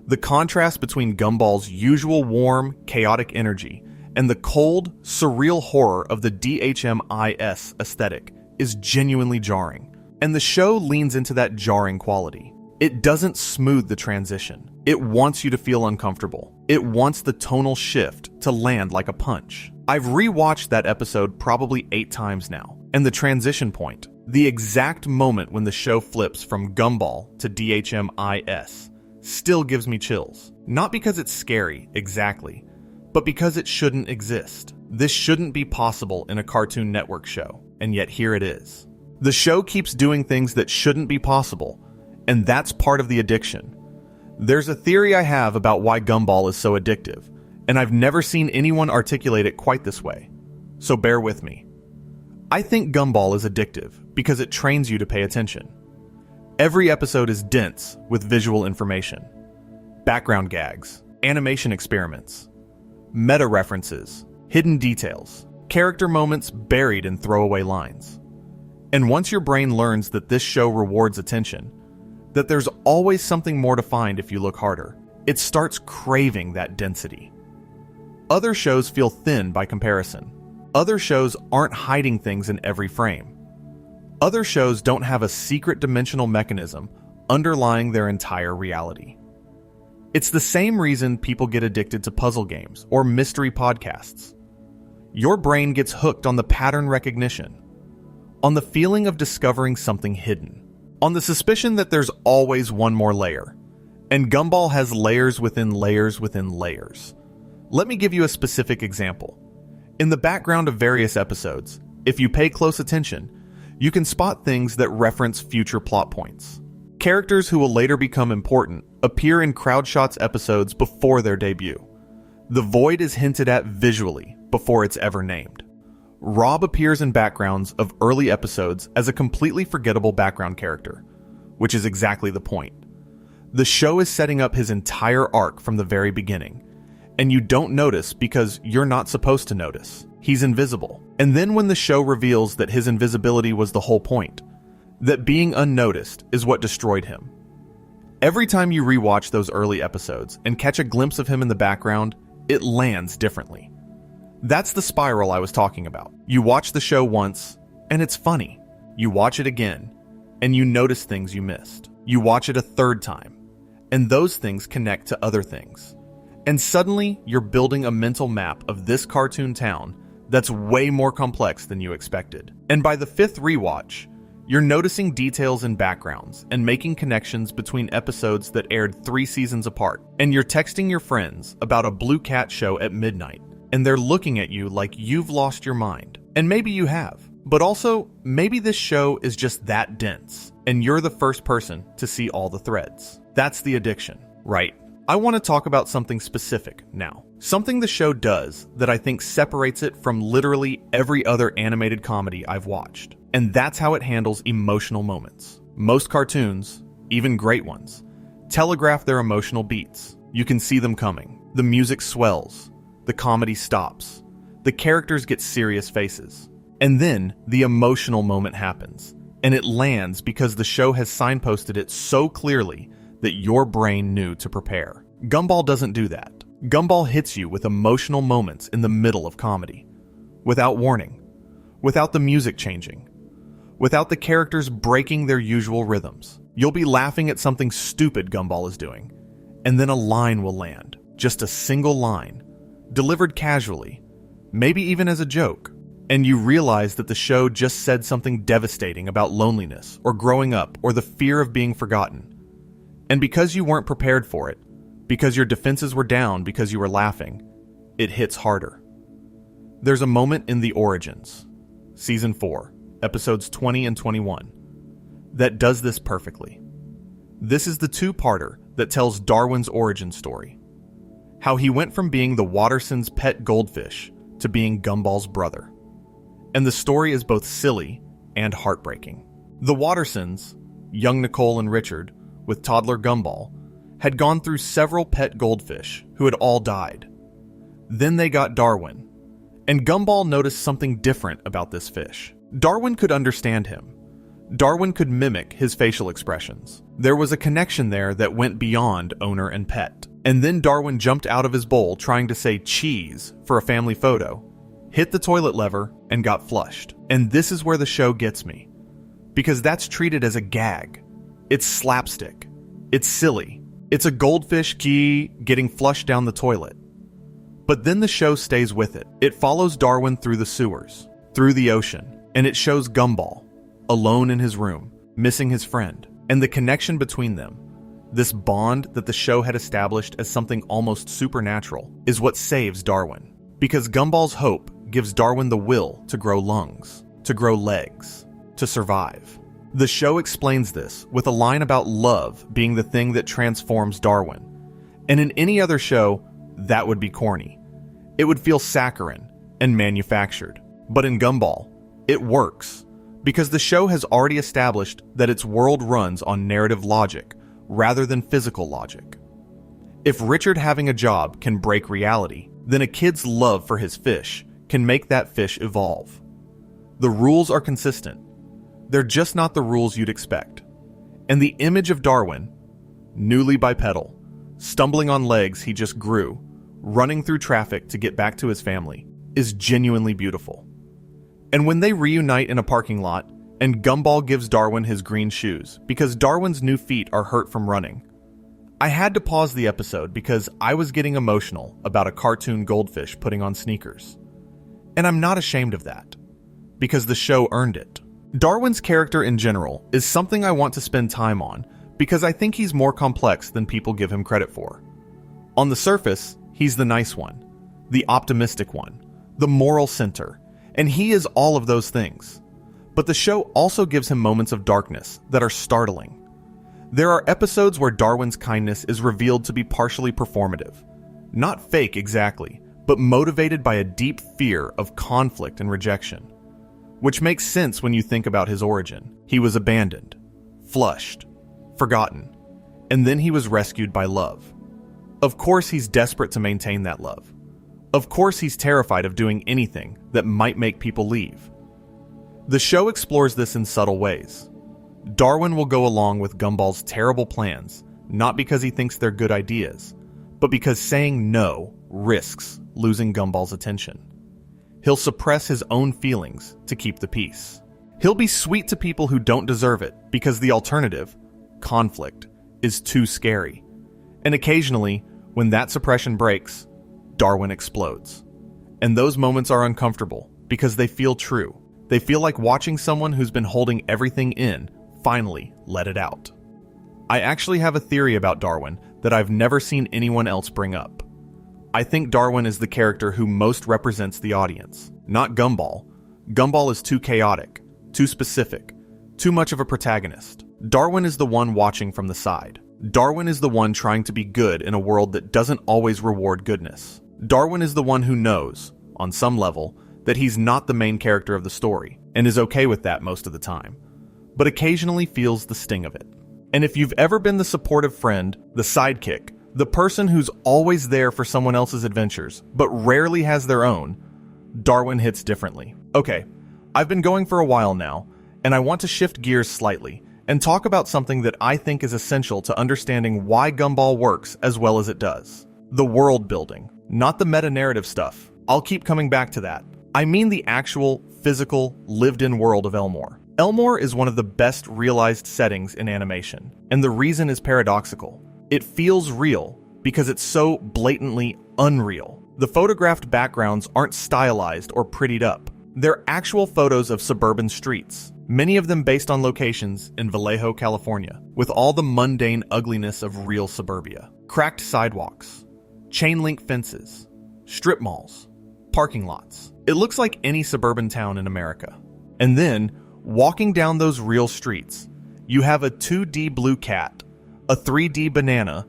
[SPEAKER 1] The contrast between Gumball's usual warm, chaotic energy and the cold, surreal horror of the DHMIS aesthetic is genuinely jarring. And the show leans into that jarring quality. It doesn't smooth the transition. It wants you to feel uncomfortable. It wants the tonal shift to land like a punch. I've rewatched that episode probably 8 times now, and the transition point, the exact moment when the show flips from Gumball to DHMIS, still gives me chills. Not because it's scary, exactly, but because it shouldn't exist. This shouldn't be possible in a Cartoon Network show, and yet here it is. The show keeps doing things that shouldn't be possible, and that's part of the addiction. There's a theory I have about why Gumball is so addictive, and I've never seen anyone articulate it quite this way, so bear with me. I think Gumball is addictive because it trains you to pay attention. Every episode is dense with visual information, background gags, animation experiments, meta references, hidden details, character moments buried in throwaway lines. And once your brain learns that this show rewards attention, that there's always something more to find if you look harder, it starts craving that density. Other shows feel thin by comparison. Other shows aren't hiding things in every frame. Other shows don't have a secret dimensional mechanism underlying their entire reality. It's the same reason people get addicted to puzzle games or mystery podcasts. Your brain gets hooked on the pattern recognition, on the feeling of discovering something hidden, on the suspicion that there's always one more layer. And Gumball has layers within layers within layers. Let me give you a specific example. In the background of various episodes, if you pay close attention, you can spot things that reference future plot points. Characters who will later become important appear in Crowdshot's episodes before their debut. The Void is hinted at visually before it's ever named. Rob appears in backgrounds of early episodes as a completely forgettable background character, which is exactly the point. The show is setting up his entire arc from the very beginning, and you don't notice because you're not supposed to notice. He's invisible. And then when the show reveals that his invisibility was the whole point, that being unnoticed is what destroyed him. Every time you rewatch those early episodes and catch a glimpse of him in the background, it lands differently. That's the spiral I was talking about. You watch the show once, and it's funny. You watch it again, and you notice things you missed. You watch it a third time, and those things connect to other things. And suddenly, you're building a mental map of this cartoon town that's way more complex than you expected. And by the fifth rewatch, you're noticing details in backgrounds and making connections between episodes that aired 3 seasons apart. And you're texting your friends about a Blue Cat show at midnight, and they're looking at you like you've lost your mind. And maybe you have. But also, maybe this show is just that dense, and you're the first person to see all the threads. That's the addiction, right? I want to talk about something specific now. Something the show does that I think separates it from literally every other animated comedy I've watched. And that's how it handles emotional moments. Most cartoons, even great ones, telegraph their emotional beats. You can see them coming. The music swells. The comedy stops. The characters get serious faces. And then the emotional moment happens. And it lands because the show has signposted it so clearly that your brain knew to prepare. Gumball doesn't do that. Gumball hits you with emotional moments in the middle of comedy. Without warning. Without the music changing. Without the characters breaking their usual rhythms. You'll be laughing at something stupid Gumball is doing, and then a line will land. Just a single line. Delivered casually. Maybe even as a joke. And you realize that the show just said something devastating about loneliness, or growing up, or the fear of being forgotten. And because you weren't prepared for it, because your defenses were down because you were laughing, it hits harder. There's a moment in The Origins, Season 4, Episodes 20 and 21, that does this perfectly. This is the 2-parter that tells Darwin's origin story. How he went from being the Wattersons' pet goldfish to being Gumball's brother. And the story is both silly and heartbreaking. The Wattersons, young Nicole and Richard, with toddler Gumball, had gone through several pet goldfish who had all died. Then they got Darwin, and Gumball noticed something different about this fish. Darwin could understand him. Darwin could mimic his facial expressions. There was a connection there that went beyond owner and pet. And then Darwin jumped out of his bowl trying to say cheese for a family photo, hit the toilet lever, and got flushed. And this is where the show gets me. Because that's treated as a gag. It's slapstick. It's silly. It's a goldfish getting flushed down the toilet. But then the show stays with it. It follows Darwin through the sewers, through the ocean, and it shows Gumball, alone in his room, missing his friend, and the connection between them. This bond that the show had established as something almost supernatural is what saves Darwin. Because Gumball's hope gives Darwin the will to grow lungs, to grow legs, to survive. The show explains this with a line about love being the thing that transforms Darwin. And in any other show, that would be corny. It would feel saccharine and manufactured. But in Gumball, it works. Because the show has already established that its world runs on narrative logic rather than physical logic. If Richard having a job can break reality, then a kid's love for his fish can make that fish evolve. The rules are consistent. They're just not the rules you'd expect. And the image of Darwin, newly bipedal, stumbling on legs he just grew, running through traffic to get back to his family, is genuinely beautiful. And when they reunite in a parking lot, and Gumball gives Darwin his green shoes because Darwin's new feet are hurt from running, I had to pause the episode because I was getting emotional about a cartoon goldfish putting on sneakers. And I'm not ashamed of that, because the show earned it. Darwin's character in general is something I want to spend time on because I think he's more complex than people give him credit for. On the surface, he's the nice one, the optimistic one, the moral center, and he is all of those things. But the show also gives him moments of darkness that are startling. There are episodes where Darwin's kindness is revealed to be partially performative. Not fake exactly, but motivated by a deep fear of conflict and rejection. Which makes sense when you think about his origin. He was abandoned, flushed, forgotten, and then he was rescued by love. Of course he's desperate to maintain that love. Of course he's terrified of doing anything that might make people leave. The show explores this in subtle ways. Darwin will go along with Gumball's terrible plans, not because he thinks they're good ideas, but because saying no risks losing Gumball's attention. He'll suppress his own feelings to keep the peace. He'll be sweet to people who don't deserve it because the alternative, conflict, is too scary. And occasionally, when that suppression breaks, Darwin explodes. And those moments are uncomfortable because they feel true. They feel like watching someone who's been holding everything in finally let it out. I actually have a theory about Darwin that I've never seen anyone else bring up. I think Darwin is the character who most represents the audience, not Gumball. Gumball is too chaotic, too specific, too much of a protagonist. Darwin is the one watching from the side. Darwin is the one trying to be good in a world that doesn't always reward goodness. Darwin is the one who knows, on some level, that he's not the main character of the story, and is okay with that most of the time, but occasionally feels the sting of it. And if you've ever been the supportive friend, the sidekick, the person who's always there for someone else's adventures, but rarely has their own, Darwin hits differently. Okay, I've been going for a while now, and I want to shift gears slightly and talk about something that I think is essential to understanding why Gumball works as well as it does. The world building, not the meta-narrative stuff. I'll keep coming back to that. I mean the actual, physical, lived-in world of Elmore. Elmore is one of the best realized settings in animation, and the reason is paradoxical. It feels real because it's so blatantly unreal. The photographed backgrounds aren't stylized or prettied up. They're actual photos of suburban streets, many of them based on locations in Vallejo, California, with all the mundane ugliness of real suburbia. Cracked sidewalks, chain link fences, strip malls, parking lots. It looks like any suburban town in America. And then, walking down those real streets, you have a 2D blue cat, a 3D banana,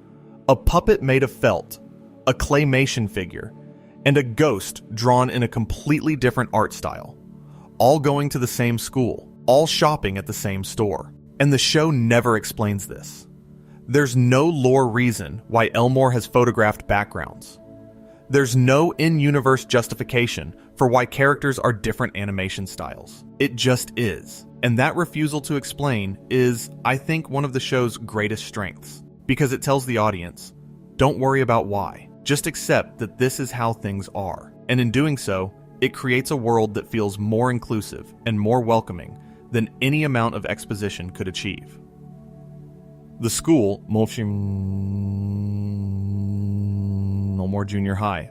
[SPEAKER 1] a puppet made of felt, a claymation figure, and a ghost drawn in a completely different art style, all going to the same school, all shopping at the same store. And the show never explains this. There's no lore reason why Elmore has photographed backgrounds. There's no in-universe justification for why characters are different animation styles. It just is. And that refusal to explain is, I think, one of the show's greatest strengths, because it tells the audience, don't worry about why. Just accept that this is how things are. And in doing so, it creates a world that feels more inclusive and more welcoming than any amount of exposition could achieve. The school, Elmore Junior High,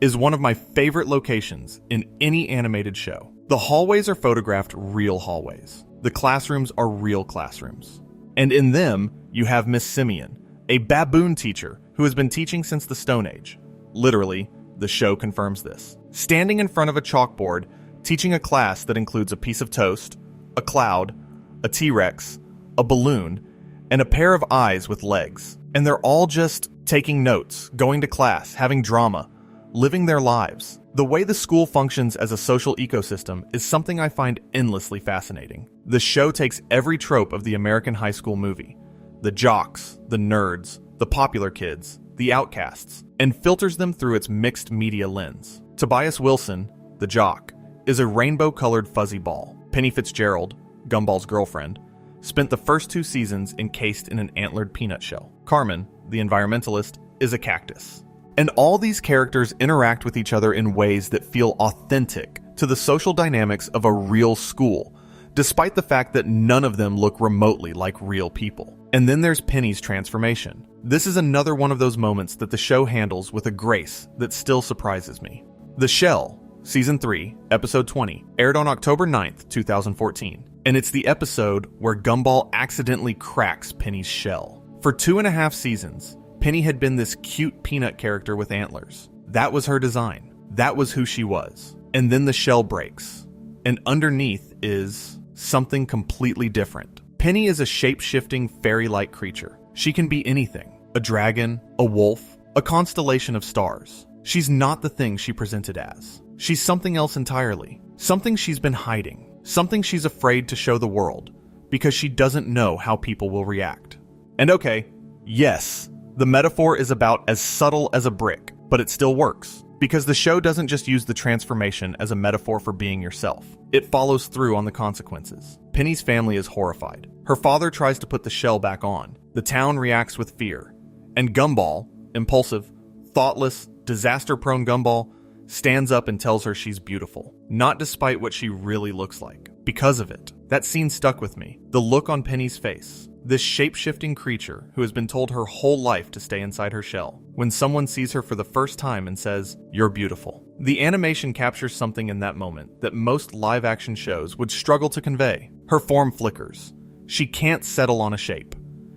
[SPEAKER 1] is one of my favorite locations in any animated show. The hallways are photographed real hallways. The classrooms are real classrooms. And in them, you have Miss Simeon, a baboon teacher who has been teaching since the Stone Age. Literally, the show confirms this. Standing in front of a chalkboard, teaching a class that includes a piece of toast, a cloud, a T-Rex, a balloon, and a pair of eyes with legs. And they're all just taking notes, going to class, having drama, living their lives. The way the school functions as a social ecosystem is something I find endlessly fascinating. The show takes every trope of the American high school movie, the jocks, the nerds, the popular kids, the outcasts, and filters them through its mixed media lens. Tobias Wilson, the jock, is a rainbow-colored fuzzy ball. Penny Fitzgerald, Gumball's girlfriend, spent the first 2 seasons encased in an antlered peanut shell. Carmen, the environmentalist, is a cactus. And all these characters interact with each other in ways that feel authentic to the social dynamics of a real school, despite the fact that none of them look remotely like real people. And then there's Penny's transformation. This is another one of those moments that the show handles with a grace that still surprises me. The Shell, Season 3, Episode 20, aired on October 9th, 2014, and it's the episode where Gumball accidentally cracks Penny's shell. For 2.5 seasons, Penny had been this cute peanut character with antlers. That was her design. That was who she was. And then the shell breaks, and underneath is something completely different. Penny is a shape-shifting, fairy-like creature. She can be anything: a dragon, a wolf, a constellation of stars. She's not the thing she presented as. She's something else entirely. Something she's been hiding. Something she's afraid to show the world, because she doesn't know how people will react. And okay, yes, the metaphor is about as subtle as a brick, but it still works, because the show doesn't just use the transformation as a metaphor for being yourself. It follows through on the consequences. Penny's family is horrified. Her father tries to put the shell back on. The town reacts with fear. And Gumball, impulsive, thoughtless, disaster-prone Gumball, stands up and tells her she's beautiful, not despite what she really looks like. Because of it. That scene stuck with me. The look on Penny's face. This shape-shifting creature who has been told her whole life to stay inside her shell. When someone sees her for the first time and says, "You're beautiful." The animation captures something in that moment that most live-action shows would struggle to convey. Her form flickers. She can't settle on a shape.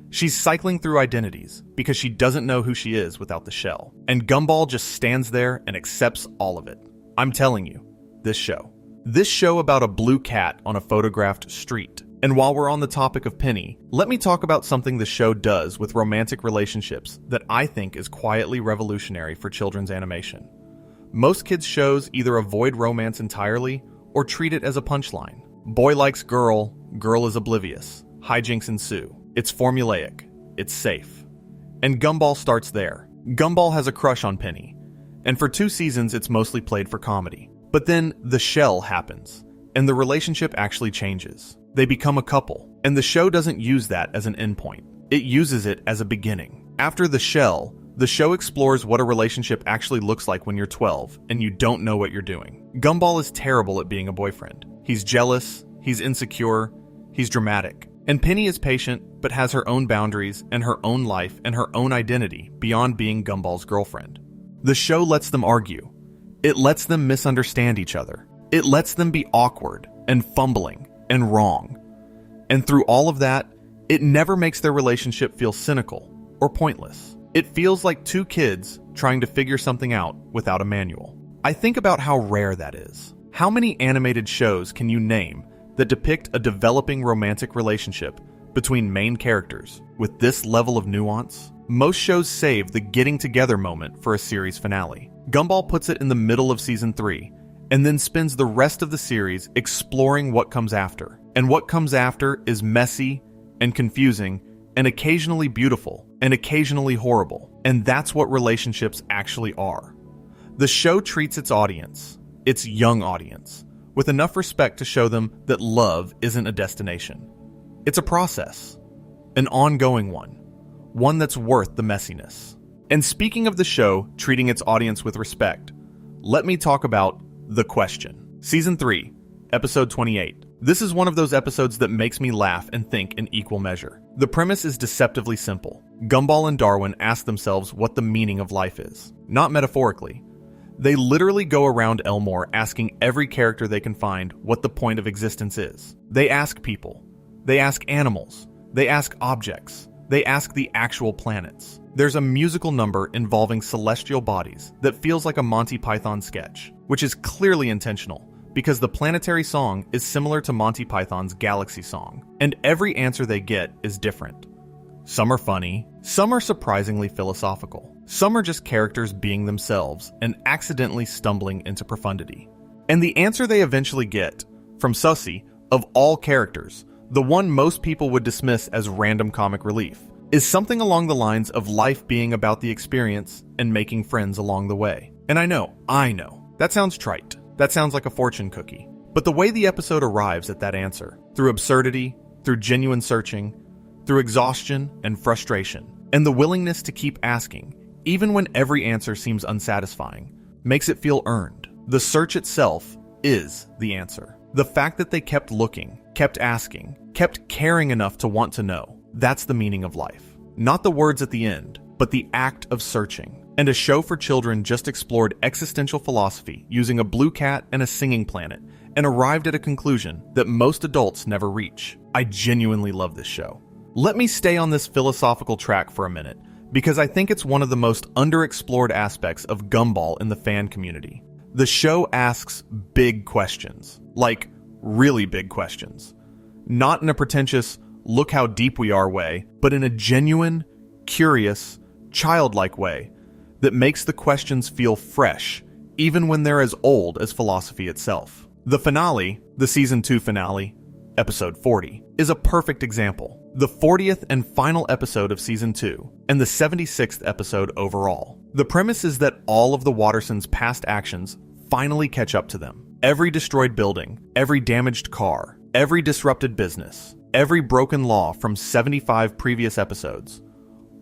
[SPEAKER 1] She's cycling through identities because she doesn't know who she is without the shell. And Gumball just stands there and accepts all of it. I'm telling you, this show about a blue cat on a photographed street. And while we're on the topic of Penny, let me talk about something the show does with romantic relationships that I think is quietly revolutionary for children's animation. Most kids' shows either avoid romance entirely or treat it as a punchline. Boy likes girl, girl is oblivious, hijinks ensue. It's formulaic, it's safe. And Gumball starts there. Gumball has a crush on Penny, and for 2 seasons it's mostly played for comedy. But then the shell happens, and the relationship actually changes. They become a couple, and the show doesn't use that as an endpoint. It uses it as a beginning. After the shell, the show explores what a relationship actually looks like when you're 12 and you don't know what you're doing. Gumball is terrible at being a boyfriend. He's jealous, he's insecure, he's dramatic. And Penny is patient, but has her own boundaries and her own life and her own identity beyond being Gumball's girlfriend. The show lets them argue. It lets them misunderstand each other. It lets them be awkward and fumbling and wrong. And through all of that, it never makes their relationship feel cynical or pointless. It feels like 2 kids trying to figure something out without a manual. I think about how rare that is. How many animated shows can you name that depict a developing romantic relationship between main characters with this level of nuance? Most shows save the getting together moment for a series finale. Gumball puts it in the middle of season 3, and then spends the rest of the series exploring what comes after. And what comes after is messy and confusing and occasionally beautiful and occasionally horrible. And that's what relationships actually are. The show treats its audience, its young audience, with enough respect to show them that love isn't a destination. It's a process, an ongoing one that's worth the messiness. And speaking of the show treating its audience with respect, let me talk about The Question. Season 3, episode 28. This is one of those episodes that makes me laugh and think in equal measure. The premise is deceptively simple. Gumball and Darwin ask themselves what the meaning of life is. Not metaphorically. They literally go around Elmore asking every character they can find what the point of existence is. They ask people. They ask animals. They ask objects. They ask the actual planets. There's a musical number involving celestial bodies that feels like a Monty Python sketch, which is clearly intentional because the planetary song is similar to Monty Python's Galaxy song, and every answer they get is different. Some are funny, some are surprisingly philosophical, some are just characters being themselves and accidentally stumbling into profundity. And the answer they eventually get, from Sussy, of all characters, the one most people would dismiss as random comic relief, is something along the lines of life being about the experience and making friends along the way. And I know, that sounds trite. That sounds like a fortune cookie. But the way the episode arrives at that answer, through absurdity, through genuine searching, through exhaustion and frustration, and the willingness to keep asking, even when every answer seems unsatisfying, makes it feel earned. The search itself is the answer. The fact that they kept looking, kept asking, kept caring enough to want to know, that's the meaning of life. Not the words at the end, but the act of searching. And a show for children just explored existential philosophy using a blue cat and a singing planet, and arrived at a conclusion that most adults never reach. I genuinely love this show. Let me stay on this philosophical track for a minute, because I think it's one of the most underexplored aspects of Gumball in the fan community. The show asks big questions, like really big questions. Not in a pretentious, look how deep we are way, but in a genuine, curious, childlike way that makes the questions feel fresh, even when they're as old as philosophy itself. The finale, the season 2 finale, episode 40, is a perfect example. The 40th and final episode of season 2, and the 76th episode overall. The premise is that all of the Wattersons' past actions finally catch up to them. Every destroyed building, every damaged car, Every disrupted business, every broken law from 75 previous episodes,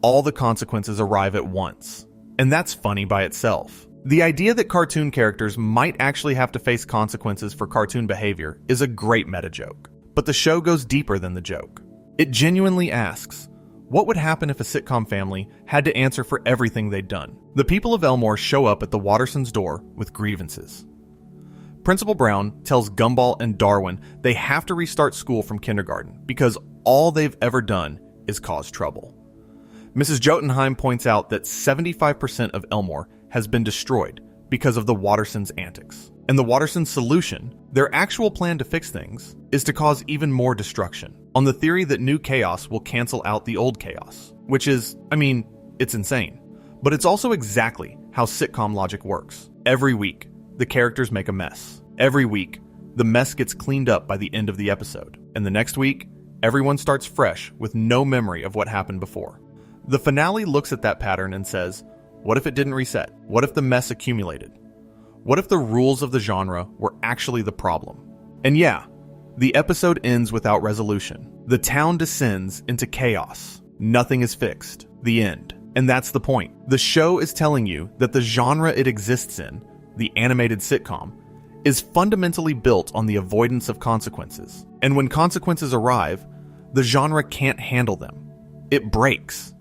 [SPEAKER 1] all the consequences arrive at once. And that's funny by itself. The idea that cartoon characters might actually have to face consequences for cartoon behavior is a great meta joke. But the show goes deeper than the joke. It genuinely asks, what would happen if a sitcom family had to answer for everything they'd done? The people of Elmore show up at the Wattersons' door with grievances. Principal Brown tells Gumball and Darwin they have to restart school from kindergarten because all they've ever done is cause trouble. Mrs. Jotunheim points out that 75% of Elmore has been destroyed because of the Wattersons' antics. And the Wattersons' solution, their actual plan to fix things, is to cause even more destruction, on the theory that new chaos will cancel out the old chaos. Which is, it's insane. But it's also exactly how sitcom logic works. Every week, the characters make a mess. Every week, the mess gets cleaned up by the end of the episode. And the next week, everyone starts fresh with no memory of what happened before. The finale looks at that pattern and says, what if it didn't reset? What if the mess accumulated? What if the rules of the genre were actually the problem? And yeah, the episode ends without resolution. The town descends into chaos. Nothing is fixed. The end. And that's the point. The show is telling you that the genre it exists in, the animated sitcom, is fundamentally built on the avoidance of consequences. And when consequences arrive, the genre can't handle them. It breaks.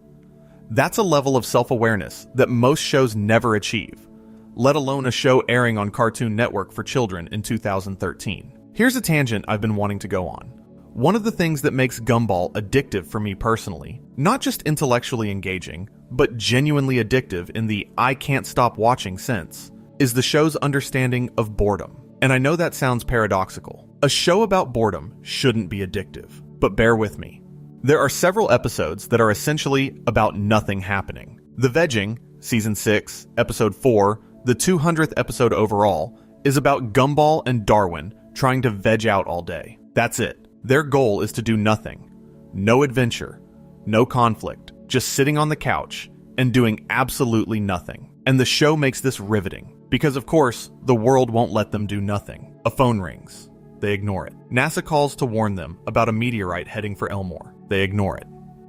[SPEAKER 1] That's a level of self-awareness that most shows never achieve, let alone a show airing on Cartoon Network for children in 2013. Here's a tangent I've been wanting to go on. One of the things that makes Gumball addictive for me personally, not just intellectually engaging, but genuinely addictive in the I can't stop watching sense, is the show's understanding of boredom. And I know that sounds paradoxical. A show about boredom shouldn't be addictive, but bear with me. There are several episodes that are essentially about nothing happening. The Vegging, Season 6, Episode 4, the 200th episode overall, is about Gumball and Darwin trying to veg out all day. That's it. Their goal is to do nothing. No adventure, no conflict, just sitting on the couch and doing absolutely nothing. And the show makes this riveting, because of course, the world won't let them do nothing. A phone rings. They ignore it. NASA calls to warn them about a meteorite heading for Elmore. They ignore it.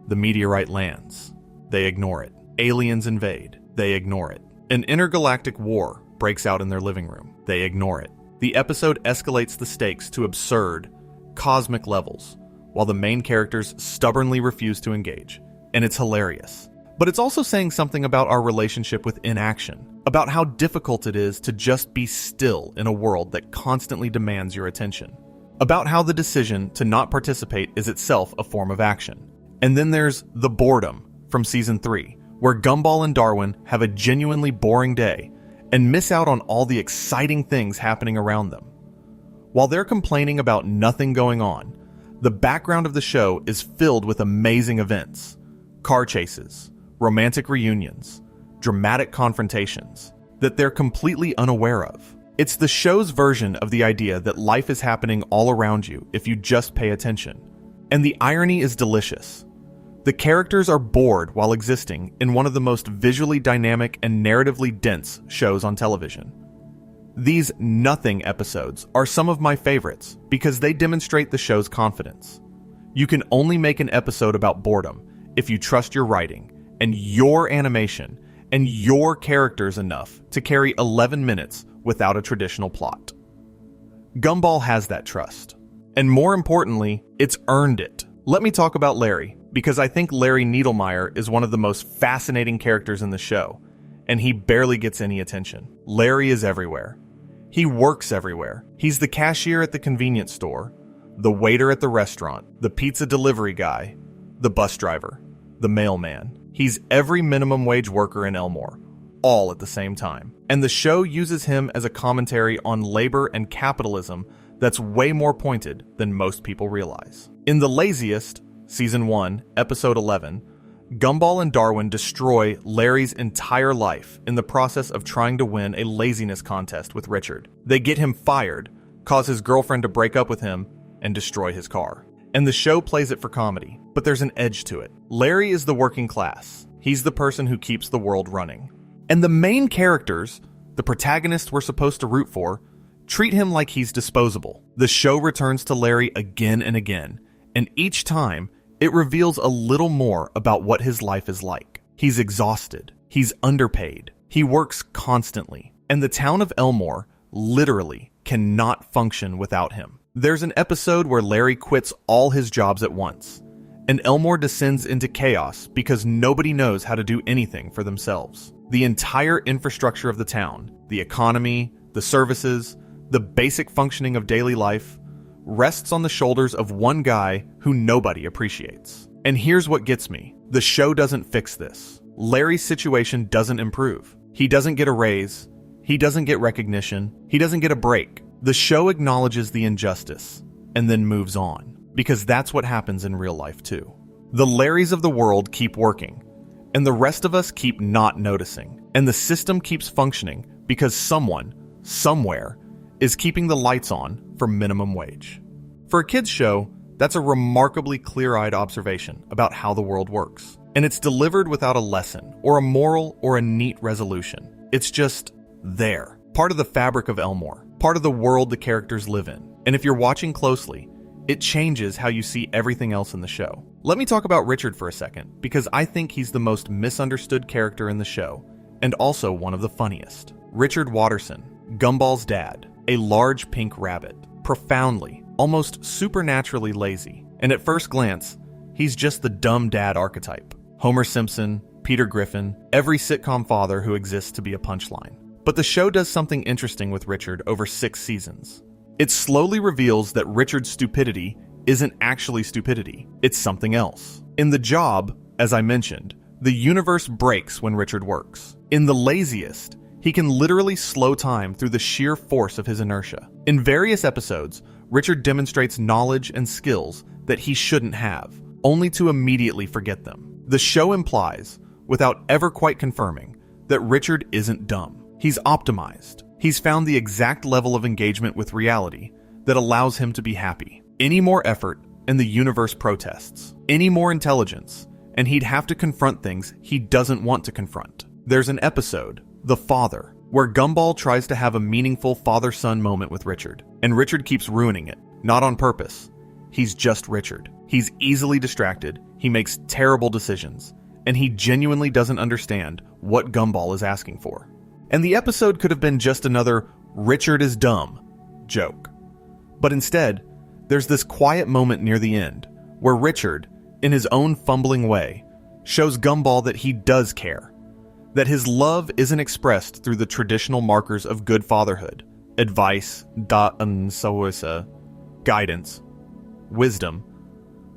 [SPEAKER 1] The meteorite lands. They ignore it. Aliens invade. They ignore it. An intergalactic war breaks out in their living room. They ignore it. The episode escalates the stakes to absurd, cosmic levels, while the main characters stubbornly refuse to engage. And it's hilarious. But it's also saying something about our relationship with inaction, about how difficult it is to just be still in a world that constantly demands your attention, about how the decision to not participate is itself a form of action. And then there's the Boredom from Season 3, where Gumball and Darwin have a genuinely boring day and miss out on all the exciting things happening around them. While they're complaining about nothing going on, the background of the show is filled with amazing events, car chases, romantic reunions, dramatic confrontations that they're completely unaware of. It's the show's version of the idea that life is happening all around you if you just pay attention. And the irony is delicious. The characters are bored while existing in one of the most visually dynamic and narratively dense shows on television. These nothing episodes are some of my favorites because they demonstrate the show's confidence. You can only make an episode about boredom if you trust your writing and your animation and your characters enough to carry 11 minutes without a traditional plot. Gumball has that trust. And more importantly, it's earned it. Let me talk about Larry, because I think Larry Needlemeyer is one of the most fascinating characters in the show, and he barely gets any attention. Larry is everywhere. He works everywhere. He's the cashier at the convenience store, the waiter at the restaurant, the pizza delivery guy, the bus driver, the mailman. He's every minimum wage worker in Elmore, all at the same time. And the show uses him as a commentary on labor and capitalism that's way more pointed than most people realize. In The Laziest, Season 1, Episode 11, Gumball and Darwin destroy Larry's entire life in the process of trying to win a laziness contest with Richard. They get him fired, cause his girlfriend to break up with him, and destroy his car. And the show plays it for comedy, but there's an edge to it. Larry is the working class. He's the person who keeps the world running. And the main characters, the protagonists we're supposed to root for, Treat him like he's disposable. The show returns to Larry again and again, and each time, it reveals a little more about what his life is like. He's exhausted. He's underpaid. He works constantly. And the town of Elmore literally cannot function without him. There's an episode where Larry quits all his jobs at once, and Elmore descends into chaos because nobody knows how to do anything for themselves. The entire infrastructure of the town, the economy, the services, the basic functioning of daily life, rests on the shoulders of one guy who nobody appreciates. And here's what gets me. The show doesn't fix this. Larry's situation doesn't improve. He doesn't get a raise. He doesn't get recognition. He doesn't get a break. The show acknowledges the injustice and then moves on, because that's what happens in real life too. The Larrys of the world keep working, and the rest of us keep not noticing. And the system keeps functioning because someone, somewhere, is keeping the lights on for minimum wage. For a kids' show, that's a remarkably clear-eyed observation about how the world works. And it's delivered without a lesson, or a moral, or a neat resolution. It's just there. Part of the fabric of Elmore. Part of the world the characters live in. And if you're watching closely, it changes how you see everything else in the show. Let me talk about Richard for a second, because I think he's the most misunderstood character in the show, and also one of the funniest. Richard Watterson, Gumball's dad, a large pink rabbit, profoundly, almost supernaturally lazy. And at first glance, he's just the dumb dad archetype. Homer Simpson, Peter Griffin, every sitcom father who exists to be a punchline. But the show does something interesting with Richard over 6 seasons. It slowly reveals that Richard's stupidity isn't actually stupidity, it's something else. In The Job, as I mentioned, the universe breaks when Richard works. In The Laziest, he can literally slow time through the sheer force of his inertia. In various episodes, Richard demonstrates knowledge and skills that he shouldn't have, only to immediately forget them. The show implies, without ever quite confirming, that Richard isn't dumb. He's optimized. He's found the exact level of engagement with reality that allows him to be happy. Any more effort, and the universe protests. Any more intelligence, and he'd have to confront things he doesn't want to confront. There's an episode, The Father, where Gumball tries to have a meaningful father-son moment with Richard, and Richard keeps ruining it, not on purpose. He's just Richard. He's easily distracted, he makes terrible decisions, and he genuinely doesn't understand what Gumball is asking for. And the episode could have been just another "Richard is dumb" joke. But instead, there's this quiet moment near the end, where Richard, in his own fumbling way, shows Gumball that he does care. That his love isn't expressed through the traditional markers of good fatherhood, advice, guidance, wisdom,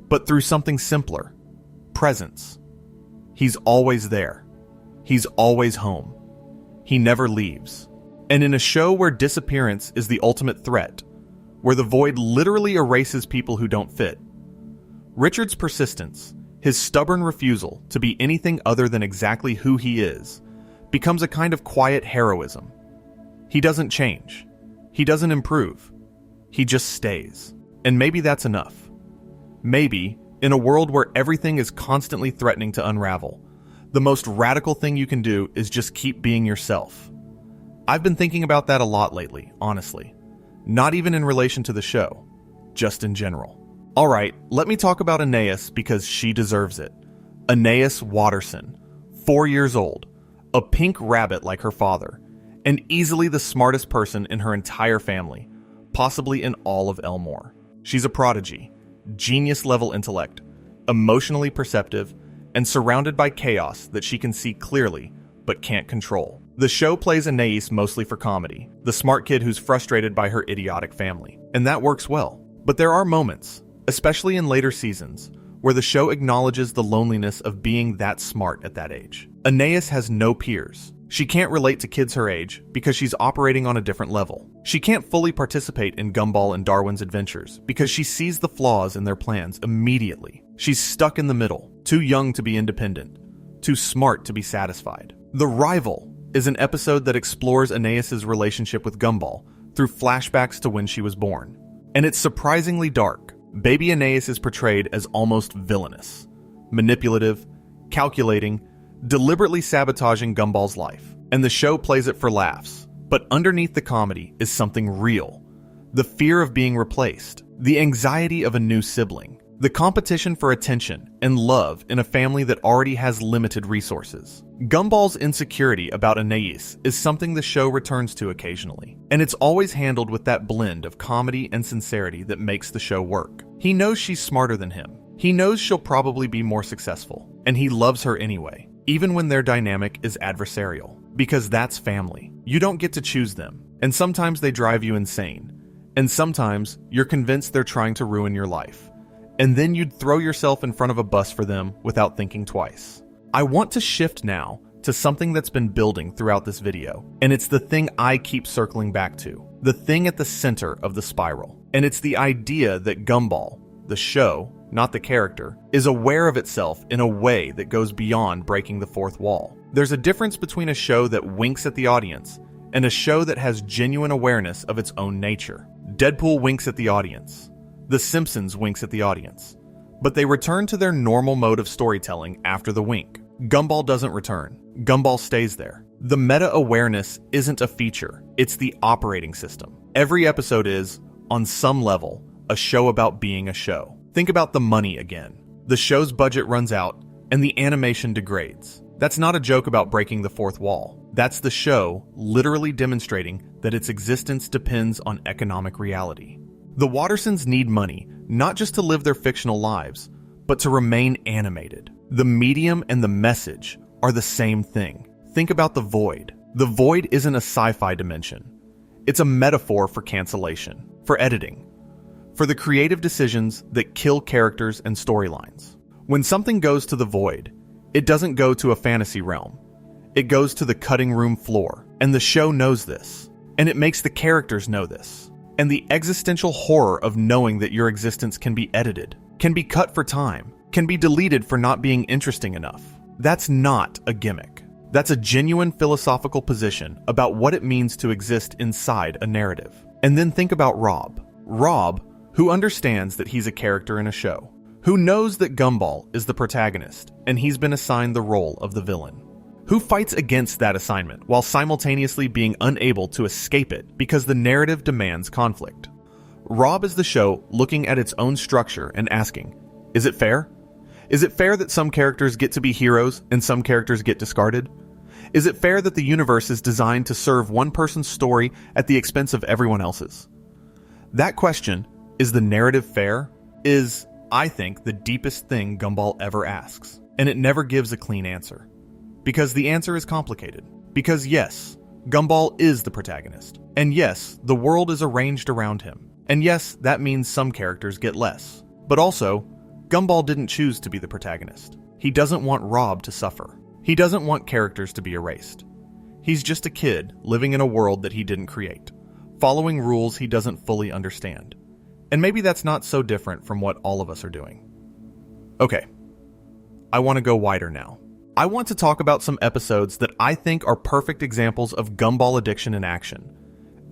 [SPEAKER 1] but through something simpler, presence. He's always there. He's always home. He never leaves. And in a show where disappearance is the ultimate threat, where the void literally erases people who don't fit, Richard's persistence, his stubborn refusal to be anything other than exactly who he is, becomes a kind of quiet heroism. He doesn't change. He doesn't improve. He just stays. And maybe that's enough. Maybe, in a world where everything is constantly threatening to unravel, the most radical thing you can do is just keep being yourself. I've been thinking about that a lot lately, honestly. Not even in relation to the show, just in general. Alright, let me talk about Anais because she deserves it. Anais Watterson, 4 years old, a pink rabbit like her father, and easily the smartest person in her entire family, possibly in all of Elmore. She's a prodigy, genius-level intellect, emotionally perceptive, and surrounded by chaos that she can see clearly but can't control. The show plays Anais mostly for comedy, the smart kid who's frustrated by her idiotic family, and that works well. But there are moments, especially in later seasons, where the show acknowledges the loneliness of being that smart at that age. Anais has no peers. She can't relate to kids her age because she's operating on a different level. She can't fully participate in Gumball and Darwin's adventures because she sees the flaws in their plans immediately. She's stuck in the middle, too young to be independent, too smart to be satisfied. The Rival is an episode that explores Anais' relationship with Gumball through flashbacks to when she was born. And it's surprisingly dark. Baby Anais is portrayed as almost villainous, manipulative, calculating, deliberately sabotaging Gumball's life. And the show plays it for laughs, But underneath the comedy is something real. The fear of being replaced, the anxiety of a new sibling, the competition for attention and love in a family that already has limited resources. Gumball's insecurity about Anais is something the show returns to occasionally, and it's always handled with that blend of comedy and sincerity that makes the show work. He knows she's smarter than him. He knows she'll probably be more successful, and he loves her anyway, even when their dynamic is adversarial. Because that's family. You don't get to choose them, and sometimes they drive you insane, and sometimes you're convinced they're trying to ruin your life. And then you'd throw yourself in front of a bus for them without thinking twice. I want to shift now to something that's been building throughout this video, and it's the thing I keep circling back to, the thing at the center of the spiral. And it's the idea that Gumball, the show, not the character, is aware of itself in a way that goes beyond breaking the fourth wall. There's a difference between a show that winks at the audience and a show that has genuine awareness of its own nature. Deadpool winks at the audience. The Simpsons winks at the audience. But they return to their normal mode of storytelling after the wink. Gumball doesn't return. Gumball stays there. The meta-awareness isn't a feature, it's the operating system. Every episode is, on some level, a show about being a show. Think about the money again. The show's budget runs out, and the animation degrades. That's not a joke about breaking the fourth wall. That's the show literally demonstrating that its existence depends on economic reality. The Wattersons need money, not just to live their fictional lives, but to remain animated. The medium and the message are the same thing. Think about the void. The void isn't a sci-fi dimension. It's a metaphor for cancellation, for editing, for the creative decisions that kill characters and storylines. When something goes to the void, it doesn't go to a fantasy realm. It goes to the cutting room floor, and the show knows this, and it makes the characters know this. And the existential horror of knowing that your existence can be edited, can be cut for time, can be deleted for not being interesting enough. That's not a gimmick. That's a genuine philosophical position about what it means to exist inside a narrative. And then think about Rob. Rob, who understands that he's a character in a show, who knows that Gumball is the protagonist and he's been assigned the role of the villain, who fights against that assignment while simultaneously being unable to escape it because the narrative demands conflict. Rob is the show looking at its own structure and asking, is it fair? Is it fair that some characters get to be heroes and some characters get discarded? Is it fair that the universe is designed to serve one person's story at the expense of everyone else's? That question, is the narrative fair, is, I think, the deepest thing Gumball ever asks. And it never gives a clean answer. Because the answer is complicated. Because yes, Gumball is the protagonist. And yes, the world is arranged around him. And yes, that means some characters get less. But also, Gumball didn't choose to be the protagonist. He doesn't want Rob to suffer. He doesn't want characters to be erased. He's just a kid living in a world that he didn't create, following rules he doesn't fully understand. And maybe that's not so different from what all of us are doing. Okay, I want to go wider now. I want to talk about some episodes that I think are perfect examples of Gumball addiction in action.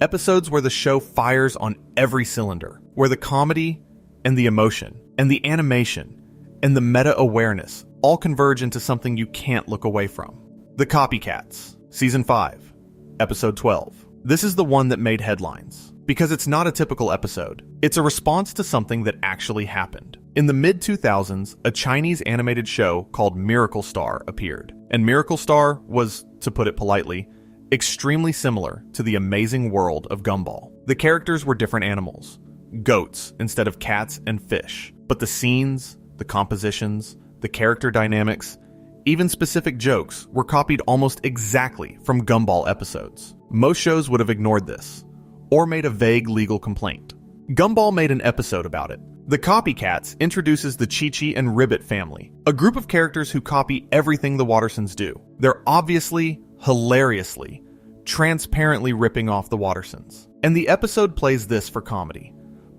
[SPEAKER 1] Episodes where the show fires on every cylinder, where the comedy and the emotion and the animation and the meta-awareness all converge into something you can't look away from. The Copycats, Season 5, Episode 12. This is the one that made headlines, because it's not a typical episode. It's a response to something that actually happened. In the mid-2000s, a Chinese animated show called Miracle Star appeared, and Miracle Star was, to put it politely, extremely similar to the Amazing World of Gumball. The characters were different animals, goats instead of cats and fish, but the scenes, the compositions, the character dynamics, even specific jokes were copied almost exactly from Gumball episodes. Most shows would have ignored this, or made a vague legal complaint. Gumball made an episode about it. The Copycats introduces the Chi-Chi and Ribbit family, a group of characters who copy everything the Wattersons do. They're obviously, hilariously, transparently ripping off the Wattersons. And the episode plays this for comedy.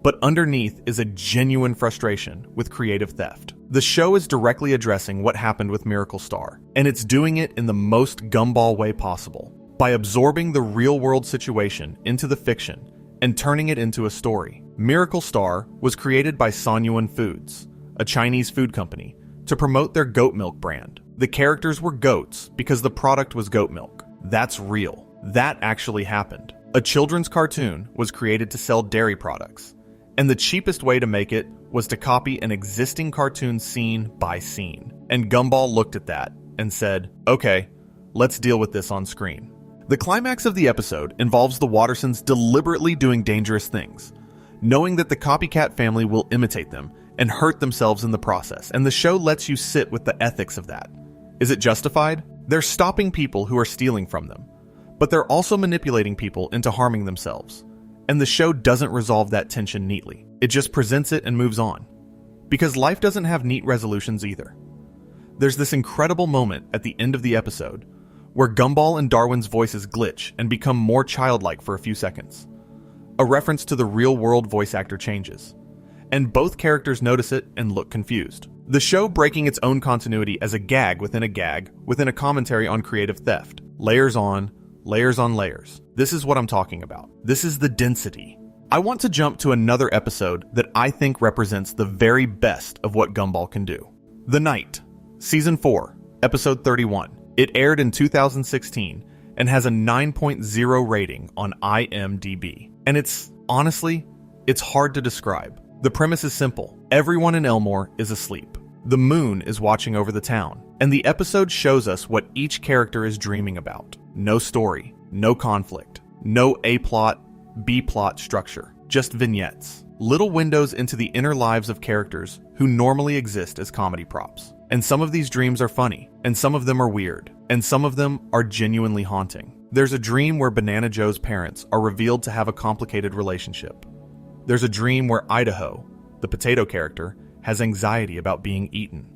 [SPEAKER 1] But underneath is a genuine frustration with creative theft. The show is directly addressing what happened with Miracle Star, and it's doing it in the most Gumball way possible, by absorbing the real-world situation into the fiction and turning it into a story. Miracle Star was created by Sanyuan Foods, a Chinese food company, to promote their goat milk brand. The characters were goats because the product was goat milk. That's real. That actually happened. A children's cartoon was created to sell dairy products, and the cheapest way to make it was to copy an existing cartoon scene by scene. And Gumball looked at that and said, okay, let's deal with this on screen. The climax of the episode involves the Wattersons deliberately doing dangerous things, knowing that the copycat family will imitate them and hurt themselves in the process, and the show lets you sit with the ethics of that. Is it justified? They're stopping people who are stealing from them, but they're also manipulating people into harming themselves. And the show doesn't resolve that tension neatly. It just presents it and moves on. Because life doesn't have neat resolutions either. There's this incredible moment at the end of the episode where Gumball and Darwin's voices glitch and become more childlike for a few seconds. A reference to the real-world voice actor changes. And both characters notice it and look confused. The show breaking its own continuity as a gag within a commentary on creative theft. Layers on layers. This is what I'm talking about. This is the density. I want to jump to another episode that I think represents the very best of what Gumball can do. The Night, Season 4, Episode 31. It aired in 2016 and has a 9.0 rating on IMDb. And it's hard to describe. The premise is simple. Everyone in Elmore is asleep. The moon is watching over the town, and the episode shows us what each character is dreaming about. No story, no conflict, no A-plot, B-plot structure, just vignettes. Little windows into the inner lives of characters who normally exist as comedy props. And some of these dreams are funny, and some of them are weird, and some of them are genuinely haunting. There's a dream where Banana Joe's parents are revealed to have a complicated relationship. There's a dream where Idaho, the potato character, has anxiety about being eaten.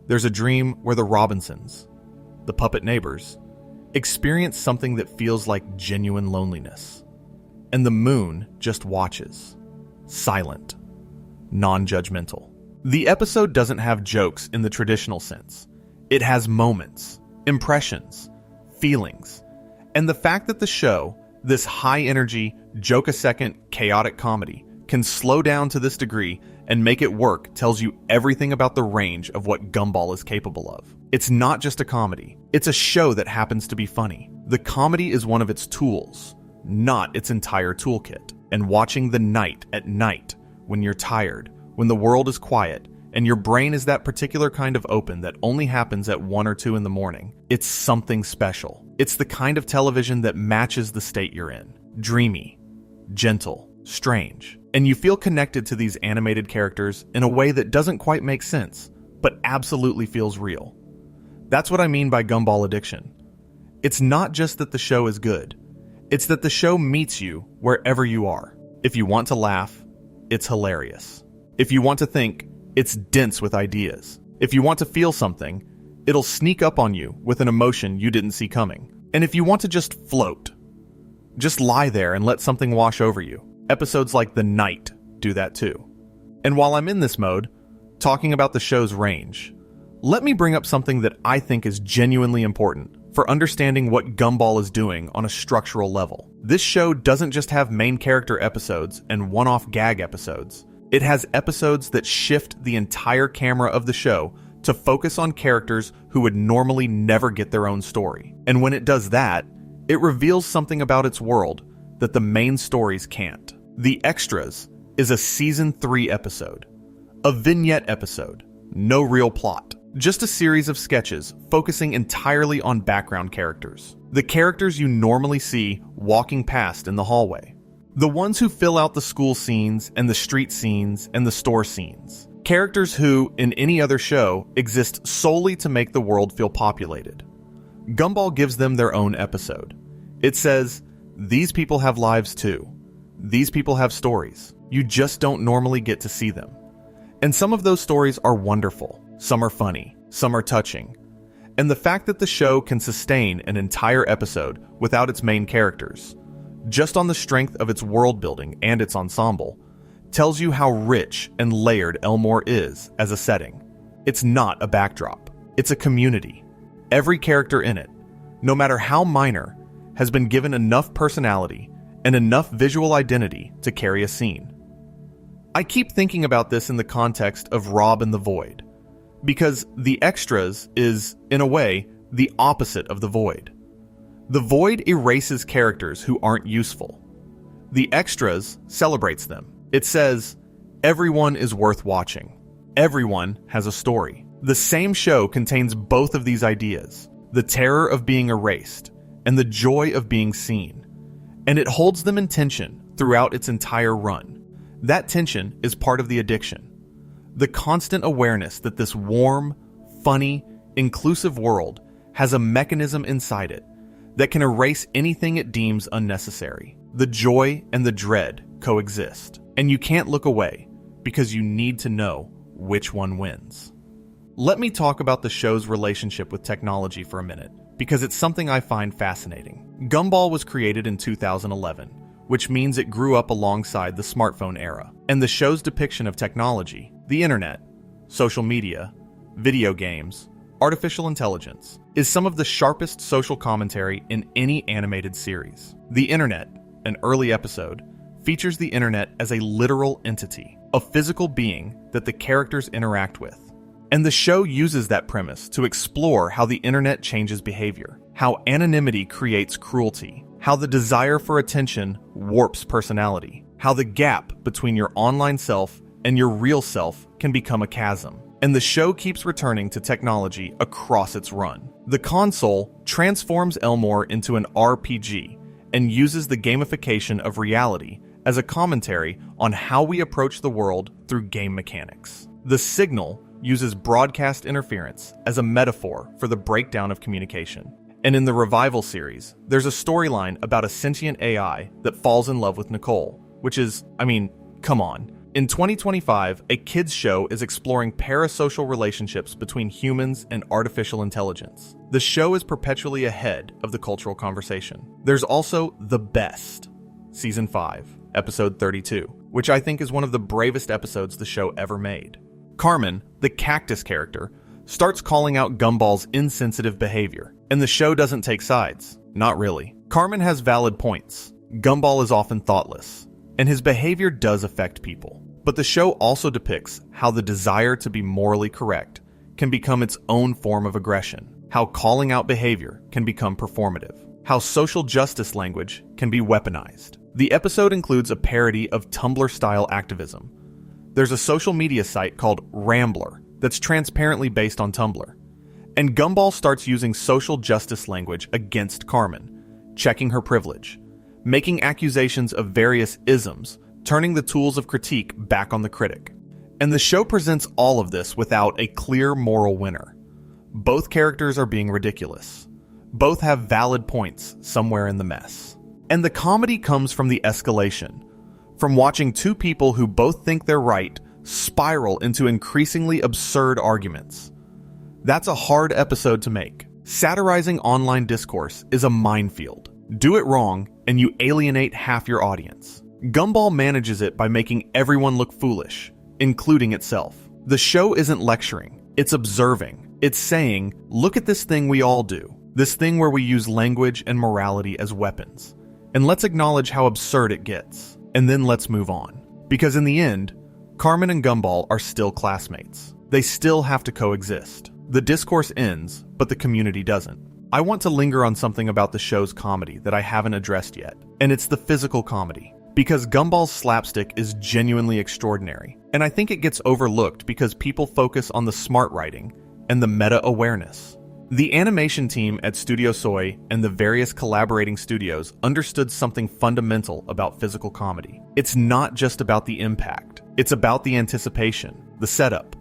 [SPEAKER 1] There's a dream where the Robinsons, the puppet neighbors, experience something that feels like genuine loneliness. And the moon just watches, silent, non-judgmental. The episode doesn't have jokes in the traditional sense. It has moments, impressions, feelings. And the fact that the show, this high-energy, joke-a-second, chaotic comedy, can slow down to this degree and make it work tells you everything about the range of what Gumball is capable of. It's not just a comedy. It's a show that happens to be funny. The comedy is one of its tools, not its entire toolkit. And watching The Night at night, when you're tired, when the world is quiet, and your brain is that particular kind of open that only happens at 1 or 2 in the morning, it's something special. It's the kind of television that matches the state you're in. Dreamy, gentle, strange. And you feel connected to these animated characters in a way that doesn't quite make sense, but absolutely feels real. That's what I mean by Gumball addiction. It's not just that the show is good. It's that the show meets you wherever you are. If you want to laugh, it's hilarious. If you want to think, it's dense with ideas. If you want to feel something, it'll sneak up on you with an emotion you didn't see coming. And if you want to just float, just lie there and let something wash over you, episodes like The Night do that too. And while I'm in this mode, talking about the show's range, let me bring up something that I think is genuinely important for understanding what Gumball is doing on a structural level. This show doesn't just have main character episodes and one-off gag episodes. It has episodes that shift the entire camera of the show to focus on characters who would normally never get their own story. And when it does that, it reveals something about its world that the main stories can't. The Extras is a Season 3 episode. A vignette episode. No real plot. Just a series of sketches focusing entirely on background characters. The characters you normally see walking past in the hallway. The ones who fill out the school scenes and the street scenes and the store scenes. Characters who, in any other show, exist solely to make the world feel populated. Gumball gives them their own episode. It says, these people have lives too. These people have stories. You just don't normally get to see them. And some of those stories are wonderful. Some are funny. Some are touching. And the fact that the show can sustain an entire episode without its main characters, just on the strength of its world building and its ensemble, tells you how rich and layered Elmore is as a setting. It's not a backdrop. It's a community. Every character in it, no matter how minor, has been given enough personality and enough visual identity to carry a scene. I keep thinking about this in the context of Rob and the Void, because The Extras is, in a way, the opposite of The Void. The void erases characters who aren't useful. The extras celebrates them. It says, everyone is worth watching. Everyone has a story. The same show contains both of these ideas, the terror of being erased and the joy of being seen. And it holds them in tension throughout its entire run. That tension is part of the addiction. The constant awareness that this warm, funny, inclusive world has a mechanism inside it that can erase anything it deems unnecessary. The joy and the dread coexist, and you can't look away because you need to know which one wins. Let me talk about the show's relationship with technology for a minute, because it's something I find fascinating. Gumball was created in 2011, which means it grew up alongside the smartphone era, and the show's depiction of technology, the internet, social media, video games, artificial intelligence, is some of the sharpest social commentary in any animated series. The internet, an early episode, features the internet as a literal entity, a physical being that the characters interact with. And the show uses that premise to explore how the internet changes behavior, how anonymity creates cruelty, how the desire for attention warps personality, how the gap between your online self and your real self can become a chasm. And the show keeps returning to technology across its run. The console transforms Elmore into an RPG and uses the gamification of reality as a commentary on how we approach the world through game mechanics. The Signal uses broadcast interference as a metaphor for the breakdown of communication. And in the Revival series, there's a storyline about a sentient AI that falls in love with Nicole, which is, come on. In 2025, a kids show is exploring parasocial relationships between humans and artificial intelligence. The show is perpetually ahead of the cultural conversation. There's also The Best, Season 5, Episode 32, which I think is one of the bravest episodes the show ever made. Carmen, the cactus character, starts calling out Gumball's insensitive behavior, and the show doesn't take sides. Not really. Carmen has valid points. Gumball is often thoughtless, and his behavior does affect people. But the show also depicts how the desire to be morally correct can become its own form of aggression, how calling out behavior can become performative, how social justice language can be weaponized. The episode includes a parody of Tumblr-style activism. There's a social media site called Rambler that's transparently based on Tumblr. And Gumball starts using social justice language against Carmen, checking her privilege, making accusations of various isms, turning the tools of critique back on the critic. And the show presents all of this without a clear moral winner. Both characters are being ridiculous. Both have valid points somewhere in the mess. And the comedy comes from the escalation, from watching two people who both think they're right spiral into increasingly absurd arguments. That's a hard episode to make. Satirizing online discourse is a minefield. Do it wrong, and you alienate half your audience. Gumball manages it by making everyone look foolish, including itself. The show isn't lecturing, it's observing. It's saying, look at this thing we all do. This thing where we use language and morality as weapons. And let's acknowledge how absurd it gets. And then let's move on. Because in the end, Carmen and Gumball are still classmates. They still have to coexist. The discourse ends, but the community doesn't. I want to linger on something about the show's comedy that I haven't addressed yet, and it's the physical comedy. Because Gumball's slapstick is genuinely extraordinary, and I think it gets overlooked because people focus on the smart writing and the meta-awareness. The animation team at Studio Soy and the various collaborating studios understood something fundamental about physical comedy. It's not just about the impact, it's about the anticipation, the setup,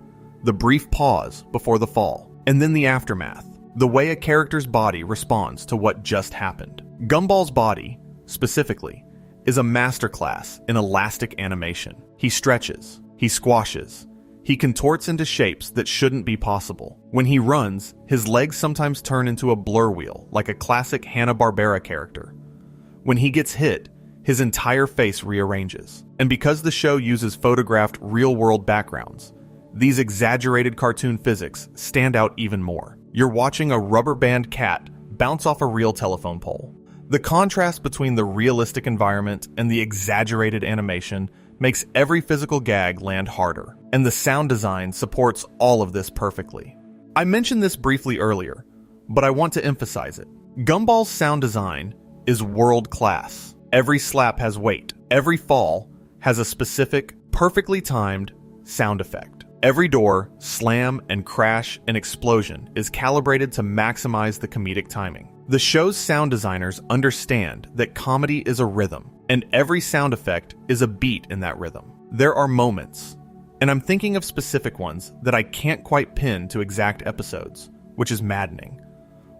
[SPEAKER 1] the brief pause before the fall, and then the aftermath. The way a character's body responds to what just happened. Gumball's body, specifically, is a masterclass in elastic animation. He stretches, he squashes, he contorts into shapes that shouldn't be possible. When he runs, his legs sometimes turn into a blur wheel, like a classic Hanna-Barbera character. When he gets hit, his entire face rearranges. And because the show uses photographed real-world backgrounds, these exaggerated cartoon physics stand out even more. You're watching a rubber band cat bounce off a real telephone pole. The contrast between the realistic environment and the exaggerated animation makes every physical gag land harder, and the sound design supports all of this perfectly. I mentioned this briefly earlier, but I want to emphasize it. Gumball's sound design is world class. Every slap has weight. Every fall has a specific, perfectly timed sound effect. Every door, slam, and crash and explosion is calibrated to maximize the comedic timing. The show's sound designers understand that comedy is a rhythm, and every sound effect is a beat in that rhythm. There are moments, and I'm thinking of specific ones that I can't quite pin to exact episodes, which is maddening,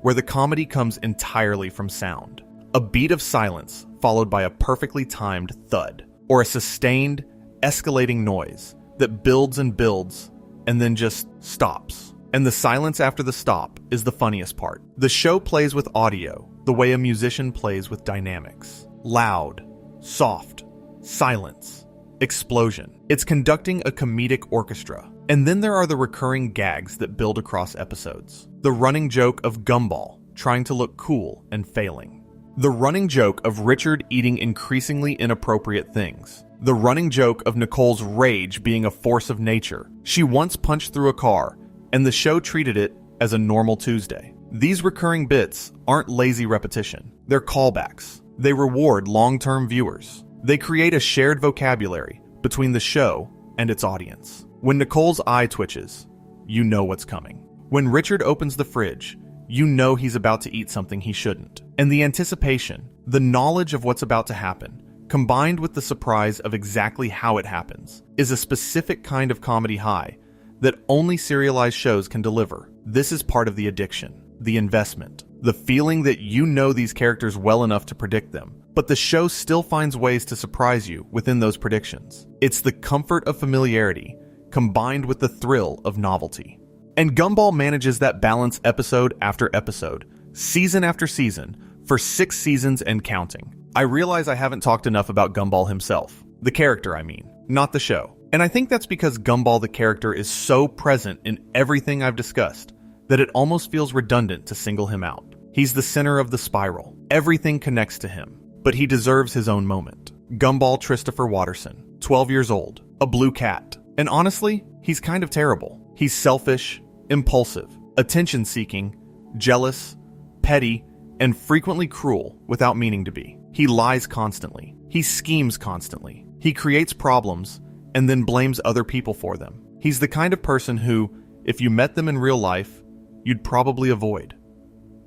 [SPEAKER 1] where the comedy comes entirely from sound. A beat of silence followed by a perfectly timed thud, or a sustained, escalating noise that builds and builds and then just stops. And the silence after the stop is the funniest part. The show plays with audio the way a musician plays with dynamics. Loud, soft, silence, explosion. It's conducting a comedic orchestra. And then there are the recurring gags that build across episodes. The running joke of Gumball trying to look cool and failing. The running joke of Richard eating increasingly inappropriate things. The running joke of Nicole's rage being a force of nature. She once punched through a car, and the show treated it as a normal Tuesday. These recurring bits aren't lazy repetition. They're callbacks. They reward long-term viewers. They create a shared vocabulary between the show and its audience. When Nicole's eye twitches, you know what's coming. When Richard opens the fridge, you know he's about to eat something he shouldn't. And the anticipation, the knowledge of what's about to happen, combined with the surprise of exactly how it happens, is a specific kind of comedy high that only serialized shows can deliver. This is part of the addiction, the investment, the feeling that you know these characters well enough to predict them, but the show still finds ways to surprise you within those predictions. It's the comfort of familiarity combined with the thrill of novelty. And Gumball manages that balance episode after episode, season after season, for 6 seasons and counting. I realize I haven't talked enough about Gumball himself. The character, I mean, not the show. And I think that's because Gumball the character is so present in everything I've discussed that it almost feels redundant to single him out. He's the center of the spiral. Everything connects to him, but he deserves his own moment. Gumball Christopher Watterson, 12 years old, a blue cat. And honestly, he's kind of terrible. He's selfish, impulsive, attention-seeking, jealous, petty, and frequently cruel without meaning to be. He lies constantly. He schemes constantly. He creates problems and then blames other people for them. He's the kind of person who, if you met them in real life, you'd probably avoid.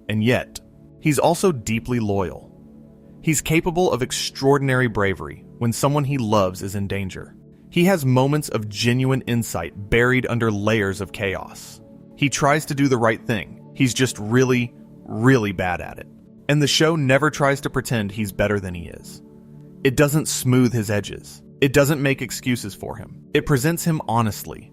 [SPEAKER 1] And yet, he's also deeply loyal. He's capable of extraordinary bravery when someone he loves is in danger. He has moments of genuine insight buried under layers of chaos. He tries to do the right thing. He's just really, really bad at it. And the show never tries to pretend he's better than he is. It doesn't smooth his edges. It doesn't make excuses for him. It presents him honestly,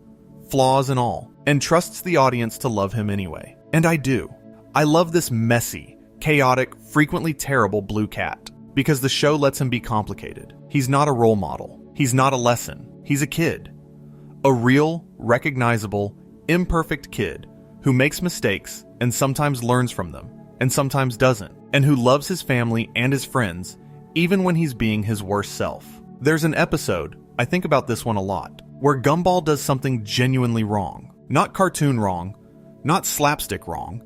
[SPEAKER 1] flaws and all, and trusts the audience to love him anyway. And I do. I love this messy, chaotic, frequently terrible blue cat, because the show lets him be complicated. He's not a role model. He's not a lesson. He's a kid. A real, recognizable, imperfect kid who makes mistakes and sometimes learns from them and sometimes doesn't, and who loves his family and his friends even when he's being his worst self. There's an episode, I think about this one a lot, where Gumball does something genuinely wrong. Not cartoon wrong, not slapstick wrong,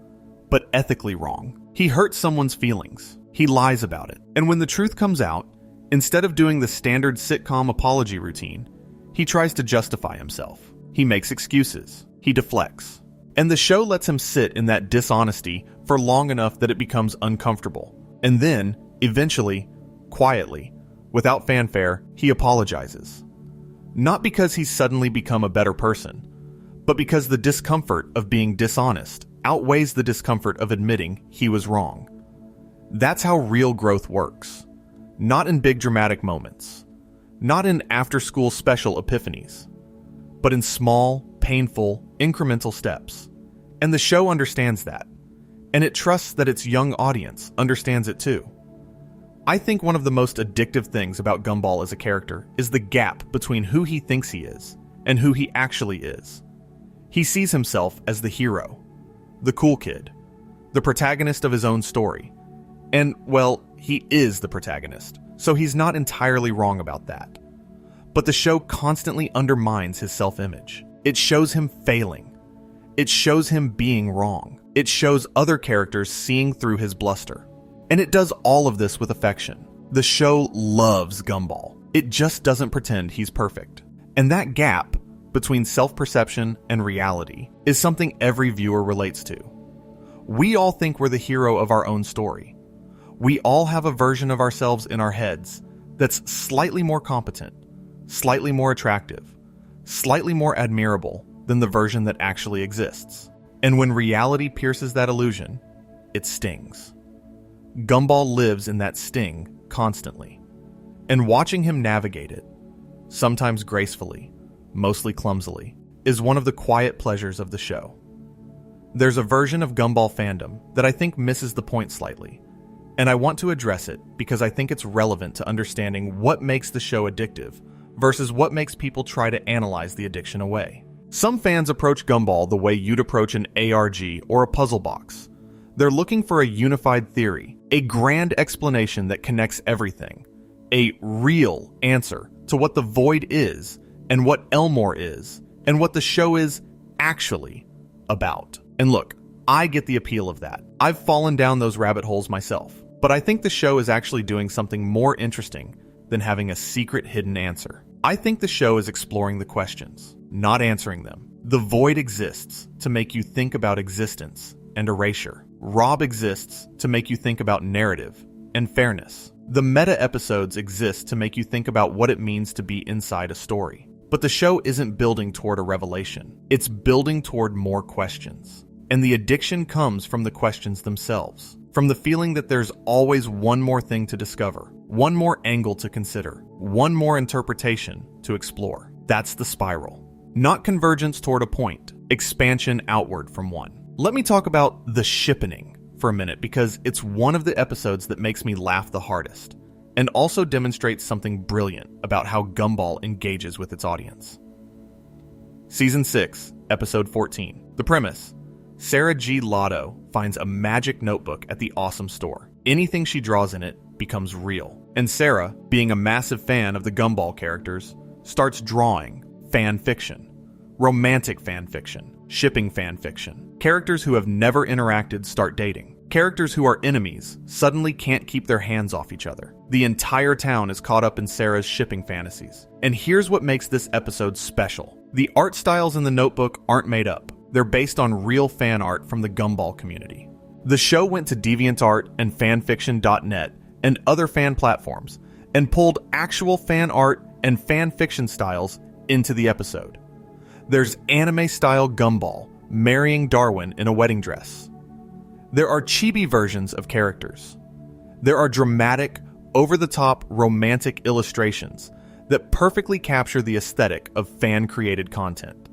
[SPEAKER 1] but ethically wrong. He hurts someone's feelings. He lies about it. And when the truth comes out, instead of doing the standard sitcom apology routine, he tries to justify himself. He makes excuses. He deflects. And the show lets him sit in that dishonesty for long enough that it becomes uncomfortable. And then, eventually, quietly, without fanfare, he apologizes. Not because he's suddenly become a better person, but because the discomfort of being dishonest outweighs the discomfort of admitting he was wrong. That's how real growth works. Not in big dramatic moments. Not in after-school special epiphanies. But in small, painful, incremental steps. And the show understands that. And it trusts that its young audience understands it too. I think one of the most addictive things about Gumball as a character is the gap between who he thinks he is and who he actually is. He sees himself as the hero, the cool kid, the protagonist of his own story. And, well, he is the protagonist, so he's not entirely wrong about that. But the show constantly undermines his self-image. It shows him failing. It shows him being wrong. It shows other characters seeing through his bluster. And it does all of this with affection. The show loves Gumball. It just doesn't pretend he's perfect. And that gap between self-perception and reality is something every viewer relates to. We all think we're the hero of our own story. We all have a version of ourselves in our heads that's slightly more competent, slightly more attractive, slightly more admirable than the version that actually exists. And when reality pierces that illusion, it stings. Gumball lives in that sting constantly. And watching him navigate it, sometimes gracefully, mostly clumsily, is one of the quiet pleasures of the show. There's a version of Gumball fandom that I think misses the point slightly, and I want to address it because I think it's relevant to understanding what makes the show addictive versus what makes people try to analyze the addiction away. Some fans approach Gumball the way you'd approach an ARG or a puzzle box. They're looking for a unified theory, a grand explanation that connects everything, a real answer to what the void is and what Elmore is and what the show is actually about. And look, I get the appeal of that. I've fallen down those rabbit holes myself, but I think the show is actually doing something more interesting than having a secret hidden answer. I think the show is exploring the questions, not answering them. The void exists to make you think about existence and erasure. Rob exists to make you think about narrative and fairness. The meta episodes exist to make you think about what it means to be inside a story. But the show isn't building toward a revelation. It's building toward more questions. And the addiction comes from the questions themselves, from the feeling that there's always one more thing to discover, one more angle to consider, one more interpretation to explore. That's the spiral. Not convergence toward a point, expansion outward from one. Let me talk about the shippening for a minute because it's one of the episodes that makes me laugh the hardest and also demonstrates something brilliant about how Gumball engages with its audience. Season 6, Episode 14. The premise: Sarah G. Lotto finds a magic notebook at the Awesome Store. Anything she draws in it becomes real. And Sarah, being a massive fan of the Gumball characters, starts drawing fan fiction, romantic fan fiction, shipping fan fiction. Characters who have never interacted start dating. Characters who are enemies suddenly can't keep their hands off each other. The entire town is caught up in Sarah's shipping fantasies. And here's what makes this episode special. The art styles in the notebook aren't made up. They're based on real fan art from the Gumball community. The show went to DeviantArt and fanfiction.net and other fan platforms and pulled actual fan art and fan fiction styles into the episode. There's anime-style Gumball marrying Darwin in a wedding dress. There are chibi versions of characters. There are dramatic, over-the-top romantic illustrations that perfectly capture the aesthetic of fan-created content.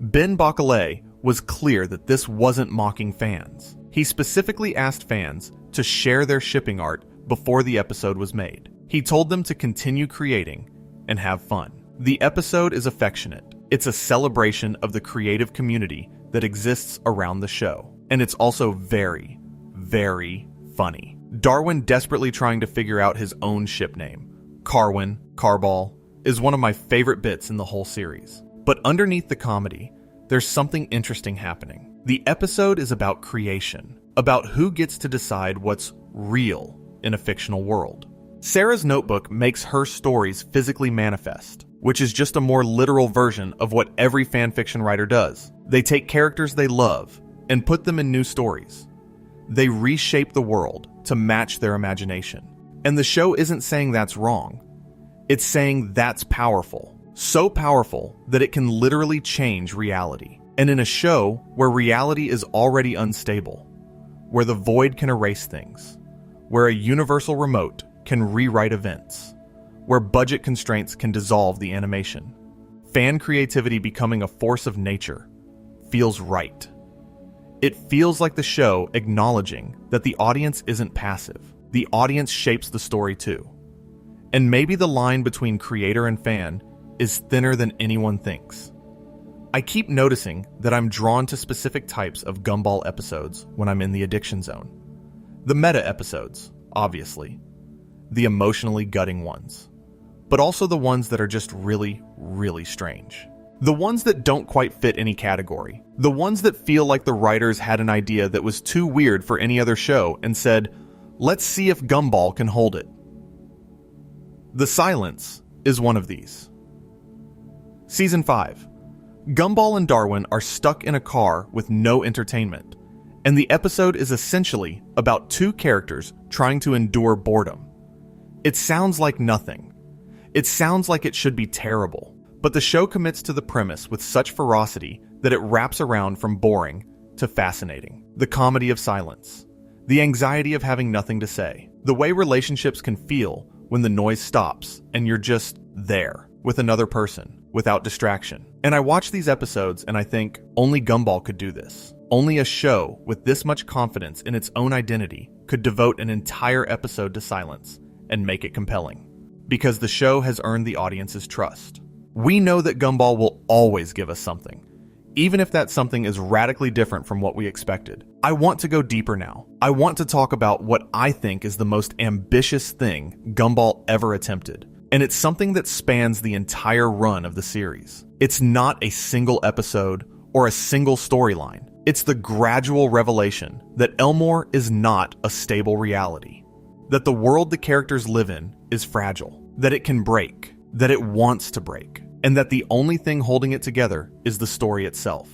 [SPEAKER 1] Ben Bacalé was clear that this wasn't mocking fans. He specifically asked fans to share their shipping art before the episode was made. He told them to continue creating and have fun. The episode is affectionate. It's a celebration of the creative community that exists around the show. And it's also very, very funny. Darwin desperately trying to figure out his own ship name, Carwin, Carball, is one of my favorite bits in the whole series. But underneath the comedy, there's something interesting happening. The episode is about creation, about who gets to decide what's real in a fictional world. Sarah's notebook makes her stories physically manifest, which is just a more literal version of what every fanfiction writer does. They take characters they love and put them in new stories. They reshape the world to match their imagination. And the show isn't saying that's wrong. It's saying that's powerful. So powerful that it can literally change reality. And in a show where reality is already unstable, where the void can erase things, where a universal remote can rewrite events, where budget constraints can dissolve the animation, fan creativity becoming a force of nature feels right. It feels like the show acknowledging that the audience isn't passive. The audience shapes the story too. And maybe the line between creator and fan is thinner than anyone thinks. I keep noticing that I'm drawn to specific types of Gumball episodes when I'm in the addiction zone. The meta episodes, obviously. The emotionally gutting ones. But also the ones that are just really, really strange. The ones that don't quite fit any category. The ones that feel like the writers had an idea that was too weird for any other show and said, let's see if Gumball can hold it. The Silence is one of these. Season 5. Gumball and Darwin are stuck in a car with no entertainment, and the episode is essentially about two characters trying to endure boredom. It sounds like nothing. It sounds like it should be terrible, but the show commits to the premise with such ferocity that it wraps around from boring to fascinating. The comedy of silence. The anxiety of having nothing to say. The way relationships can feel when the noise stops and you're just there with another person without distraction. And I watch these episodes and I think, only Gumball could do this. Only a show with this much confidence in its own identity could devote an entire episode to silence and make it compelling. Because the show has earned the audience's trust. We know that Gumball will always give us something, even if that something is radically different from what we expected. I want to go deeper now. I want to talk about what I think is the most ambitious thing Gumball ever attempted. And it's something that spans the entire run of the series. It's not a single episode or a single storyline. It's the gradual revelation that Elmore is not a stable reality. That the world the characters live in is fragile. That it can break. That it wants to break. And that the only thing holding it together is the story itself.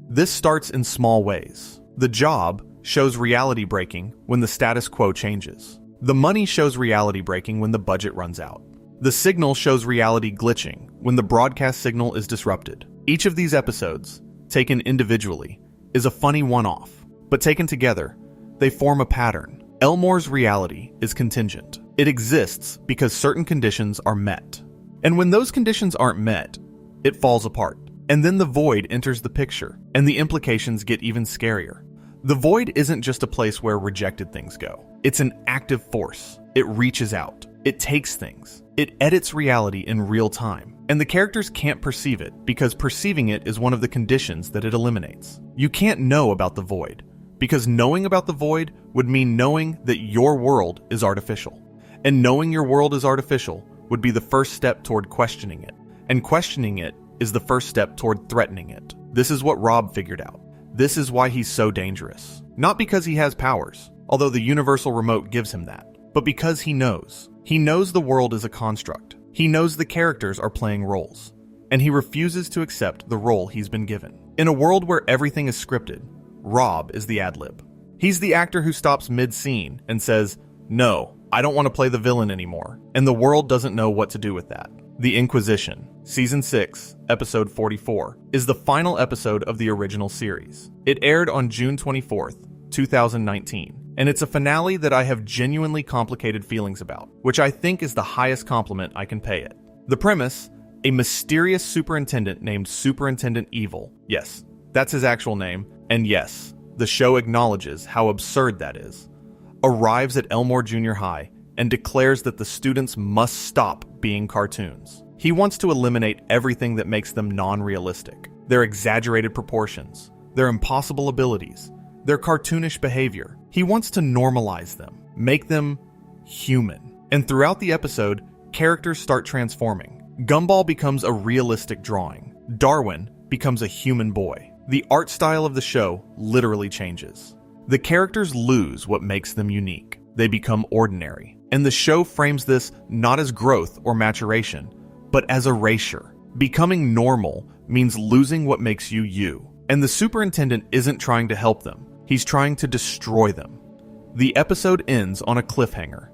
[SPEAKER 1] This starts in small ways. The Job shows reality breaking when the status quo changes. The Money shows reality breaking when the budget runs out. The Signal shows reality glitching when the broadcast signal is disrupted. Each of these episodes, taken individually, is a funny one-off, but taken together, they form a pattern. Elmore's reality is contingent. It exists because certain conditions are met. And when those conditions aren't met, it falls apart. And then the void enters the picture, and the implications get even scarier. The void isn't just a place where rejected things go. It's an active force. It reaches out. It takes things. It edits reality in real time. And the characters can't perceive it because perceiving it is one of the conditions that it eliminates. You can't know about the void, because knowing about the void would mean knowing that your world is artificial. And knowing your world is artificial would be the first step toward questioning it. And questioning it is the first step toward threatening it. This is what Rob figured out. This is why he's so dangerous. Not because he has powers, although the universal remote gives him that, but because he knows. He knows the world is a construct. He knows the characters are playing roles. And he refuses to accept the role he's been given. In a world where everything is scripted, Rob is the ad-lib. He's the actor who stops mid-scene and says, "No, I don't want to play the villain anymore," and the world doesn't know what to do with that. The Inquisition, Season 6, Episode 44, is the final episode of the original series. It aired on June 24th, 2019, and it's a finale that I have genuinely complicated feelings about, which I think is the highest compliment I can pay it. The premise: a mysterious superintendent named Superintendent Evil, yes, that's his actual name, and yes, the show acknowledges how absurd that is, arrives at Elmore Junior High and declares that the students must stop being cartoons. He wants to eliminate everything that makes them non-realistic. Their exaggerated proportions, their impossible abilities, their cartoonish behavior. He wants to normalize them, make them human. And throughout the episode, characters start transforming. Gumball becomes a realistic drawing. Darwin becomes a human boy. The art style of the show literally changes. The characters lose what makes them unique. They become ordinary. And the show frames this not as growth or maturation, but as erasure. Becoming normal means losing what makes you you. And the superintendent isn't trying to help them. He's trying to destroy them. The episode ends on a cliffhanger.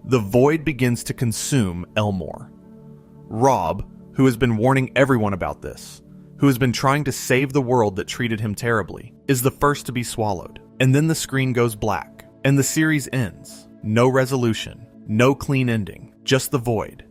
[SPEAKER 1] The void begins to consume Elmore. Rob, who has been warning everyone about this, who has been trying to save the world that treated him terribly, is the first to be swallowed. And then the screen goes black, and the series ends. No resolution, no clean ending, just the void,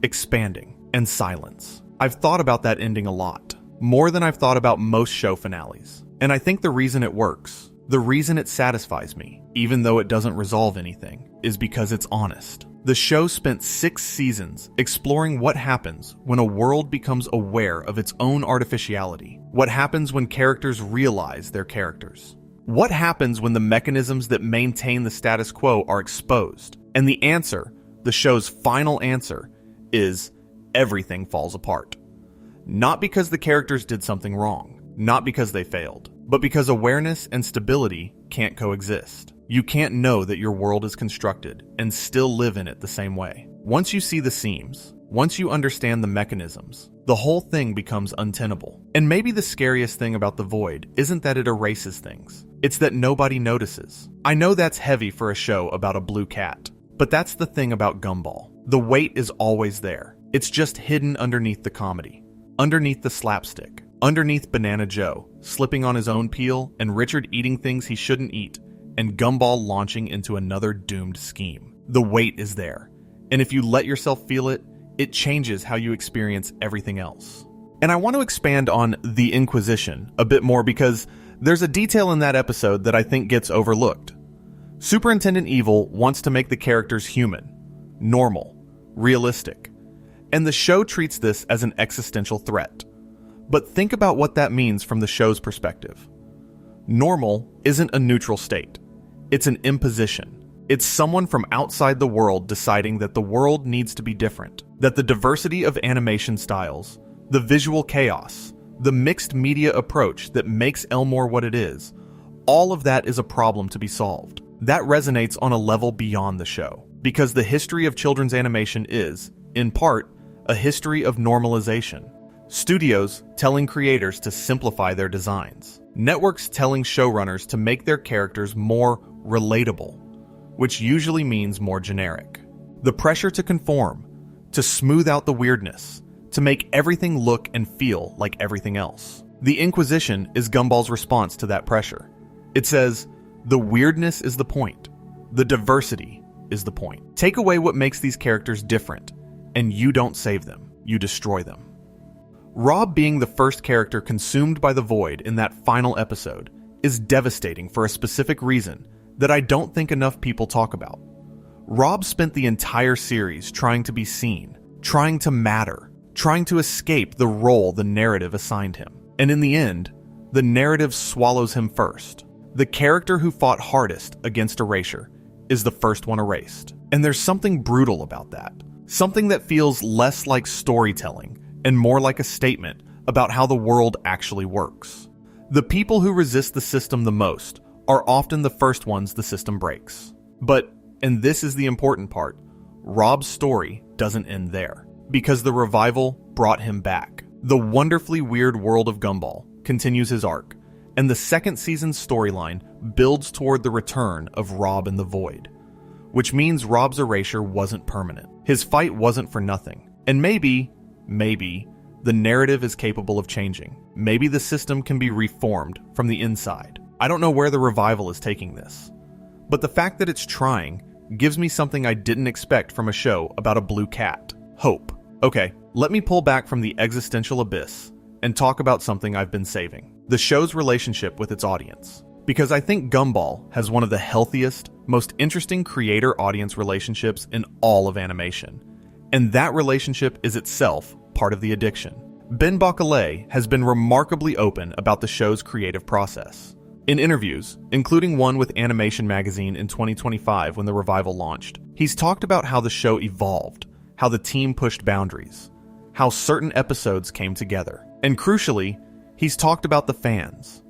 [SPEAKER 1] expanding, and silence. I've thought about that ending a lot, more than I've thought about most show finales. And I think the reason it works, the reason it satisfies me, even though it doesn't resolve anything, is because it's honest. The show spent 6 seasons exploring what happens when a world becomes aware of its own artificiality. What happens when characters realize they're characters. What happens when the mechanisms that maintain the status quo are exposed? And the answer, the show's final answer, is everything falls apart. Not because the characters did something wrong, not because they failed, but because awareness and stability can't coexist. You can't know that your world is constructed and still live in it the same way. Once you see the seams, once you understand the mechanisms, the whole thing becomes untenable. And maybe the scariest thing about the void isn't that it erases things. It's that nobody notices. I know that's heavy for a show about a blue cat, but that's the thing about Gumball. The weight is always there. It's just hidden underneath the comedy, underneath the slapstick, underneath Banana Joe slipping on his own peel and Richard eating things he shouldn't eat and Gumball launching into another doomed scheme. The weight is there. And if you let yourself feel it, it changes how you experience everything else. And I want to expand on the Inquisition a bit more because there's a detail in that episode that I think gets overlooked. Superintendent Evil wants to make the characters human, normal, realistic, and the show treats this as an existential threat. But think about what that means from the show's perspective. Normal isn't a neutral state. It's an imposition. It's someone from outside the world deciding that the world needs to be different, that the diversity of animation styles, the visual chaos, the mixed media approach that makes Elmore what it is, all of that is a problem to be solved. That resonates on a level beyond the show, because the history of children's animation is, in part, a history of normalization. Studios telling creators to simplify their designs. Networks telling showrunners to make their characters more relatable, which usually means more generic. The pressure to conform, to smooth out the weirdness, to make everything look and feel like everything else. The Inquisition is Gumball's response to that pressure. It says, the weirdness is the point. The diversity is the point. Take away what makes these characters different, and you don't save them, you destroy them. Rob being the first character consumed by the void in that final episode is devastating for a specific reason that I don't think enough people talk about. Rob spent the entire series trying to be seen, trying to matter, trying to escape the role the narrative assigned him. And in the end, the narrative swallows him first. The character who fought hardest against erasure is the first one erased. And there's something brutal about that. Something that feels less like storytelling and more like a statement about how the world actually works. The people who resist the system the most are often the first ones the system breaks. But, and this is the important part, Rob's story doesn't end there, because the revival brought him back. The wonderfully weird world of Gumball continues his arc, and the second season's storyline builds toward the return of Rob in the Void, which means Rob's erasure wasn't permanent. His fight wasn't for nothing. And maybe, the narrative is capable of changing. Maybe the system can be reformed from the inside. I don't know where the revival is taking this, but the fact that it's trying gives me something I didn't expect from a show about a blue cat. Hope. Okay, let me pull back from the existential abyss and talk about something I've been saving. The show's relationship with its audience. Because I think Gumball has one of the healthiest, most interesting creator-audience relationships in all of animation. And that relationship is itself part of the addiction. Ben Bacalé has been remarkably open about the show's creative process. In interviews, including one with Animation Magazine in 2025 when the revival launched, he's talked about how the show evolved, how the team pushed boundaries, how certain episodes came together. And crucially, he's talked about the fans.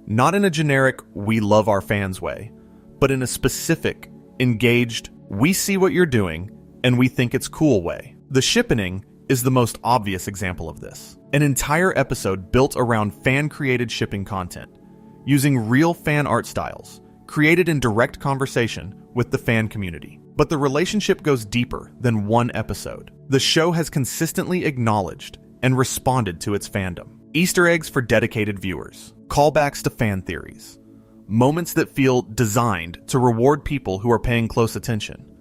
[SPEAKER 1] Not in a generic, we love our fans way, but in a specific, engaged, we see what you're doing, and we think it's cool way. The shippening is the most obvious example of this. An entire episode built around fan-created shipping content, using real fan art styles, created in direct conversation with the fan community. But the relationship goes deeper than one episode. The show has consistently acknowledged and responded to its fandom. Easter eggs for dedicated viewers, callbacks to fan theories, moments that feel designed to reward people who are paying close attention.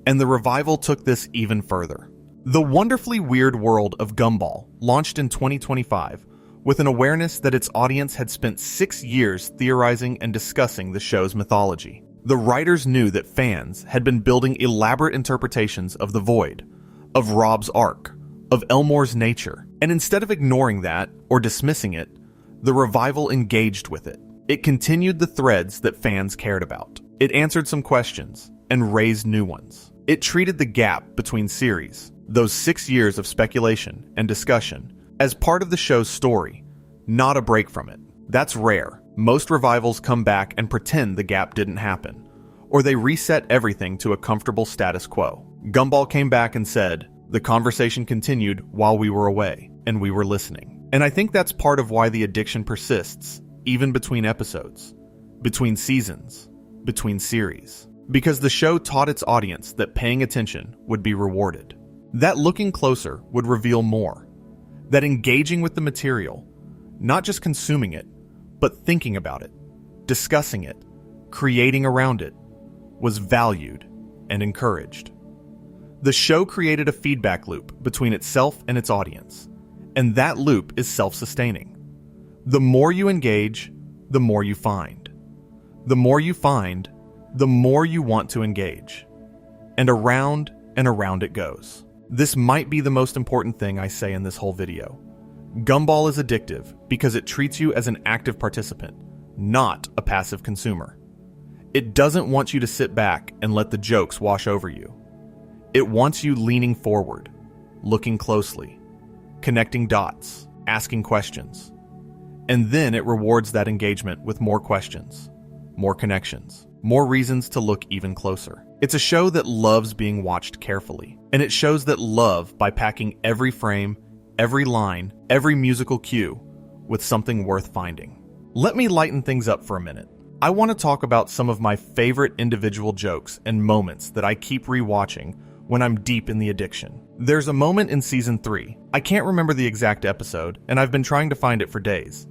[SPEAKER 1] And the revival took this even further. The wonderfully weird world of Gumball launched in 2025 with an awareness that its audience had spent 6 years theorizing and discussing the show's mythology. The writers knew that fans had been building elaborate interpretations of the Void, of Rob's arc, of Elmore's nature, and instead of ignoring that or dismissing it, the revival engaged with it. It continued the threads that fans cared about. It answered some questions and raised new ones. It treated the gap between series, those 6 years of speculation and discussion, as part of the show's story, not a break from it. That's rare. Most revivals come back and pretend the gap didn't happen, or they reset everything to a comfortable status quo. Gumball came back and said, "The conversation continued while we were away, and we were listening." And I think that's part of why the addiction persists, even between episodes, between seasons, between series. Because the show taught its audience that paying attention would be rewarded. That looking closer would reveal more. That engaging with the material, not just consuming it, but thinking about it, discussing it, creating around it, was valued and encouraged. The show created a feedback loop between itself and its audience, and that loop is self-sustaining. The more you engage, the more you find. The more you find, the more you want to engage. And around it goes. This might be the most important thing I say in this whole video. Gumball is addictive because it treats you as an active participant, not a passive consumer. It doesn't want you to sit back and let the jokes wash over you. It wants you leaning forward, looking closely, connecting dots, asking questions. And then it rewards that engagement with more questions, more connections, more reasons to look even closer. It's a show that loves being watched carefully, and it shows that love by packing every frame, every line, every musical cue with something worth finding. Let me lighten things up for a minute. I want to talk about some of my favorite individual jokes and moments that I keep rewatching when I'm deep in the addiction. There's a moment in season 3, I can't remember the exact episode, and I've been trying to find it for days,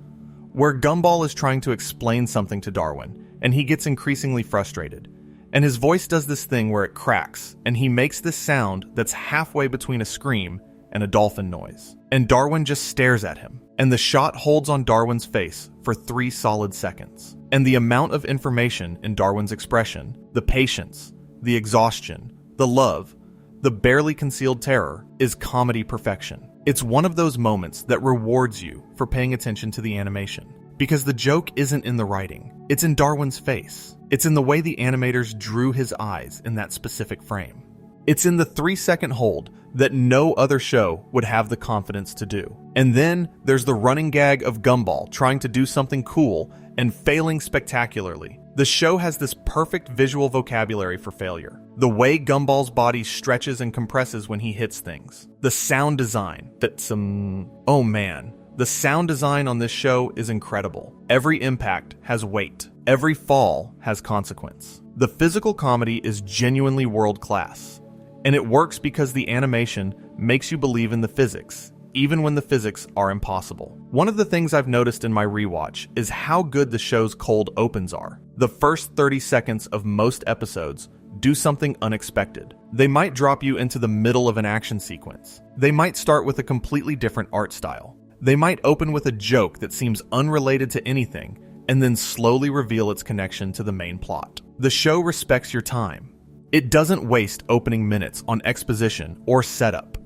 [SPEAKER 1] where Gumball is trying to explain something to Darwin, and he gets increasingly frustrated. And his voice does this thing where it cracks, and he makes this sound that's halfway between a scream and a dolphin noise. And Darwin just stares at him, and the shot holds on Darwin's face for 3 solid seconds. And the amount of information in Darwin's expression, the patience, the exhaustion, the love, the barely concealed terror, is comedy perfection. It's one of those moments that rewards you for paying attention to the animation. Because the joke isn't in the writing, it's in Darwin's face. It's in the way the animators drew his eyes in that specific frame. It's in the 3-second hold that no other show would have the confidence to do. And then there's the running gag of Gumball trying to do something cool and failing spectacularly. The show has this perfect visual vocabulary for failure. The way Gumball's body stretches and compresses when he hits things. The sound design oh man. The sound design on this show is incredible. Every impact has weight. Every fall has consequence. The physical comedy is genuinely world-class. And it works because the animation makes you believe in the physics, even when the physics are impossible. One of the things I've noticed in my rewatch is how good the show's cold opens are. The first 30 seconds of most episodes do something unexpected. They might drop you into the middle of an action sequence. They might start with a completely different art style. They might open with a joke that seems unrelated to anything, and then slowly reveal its connection to the main plot. The show respects your time. It doesn't waste opening minutes on exposition or setup.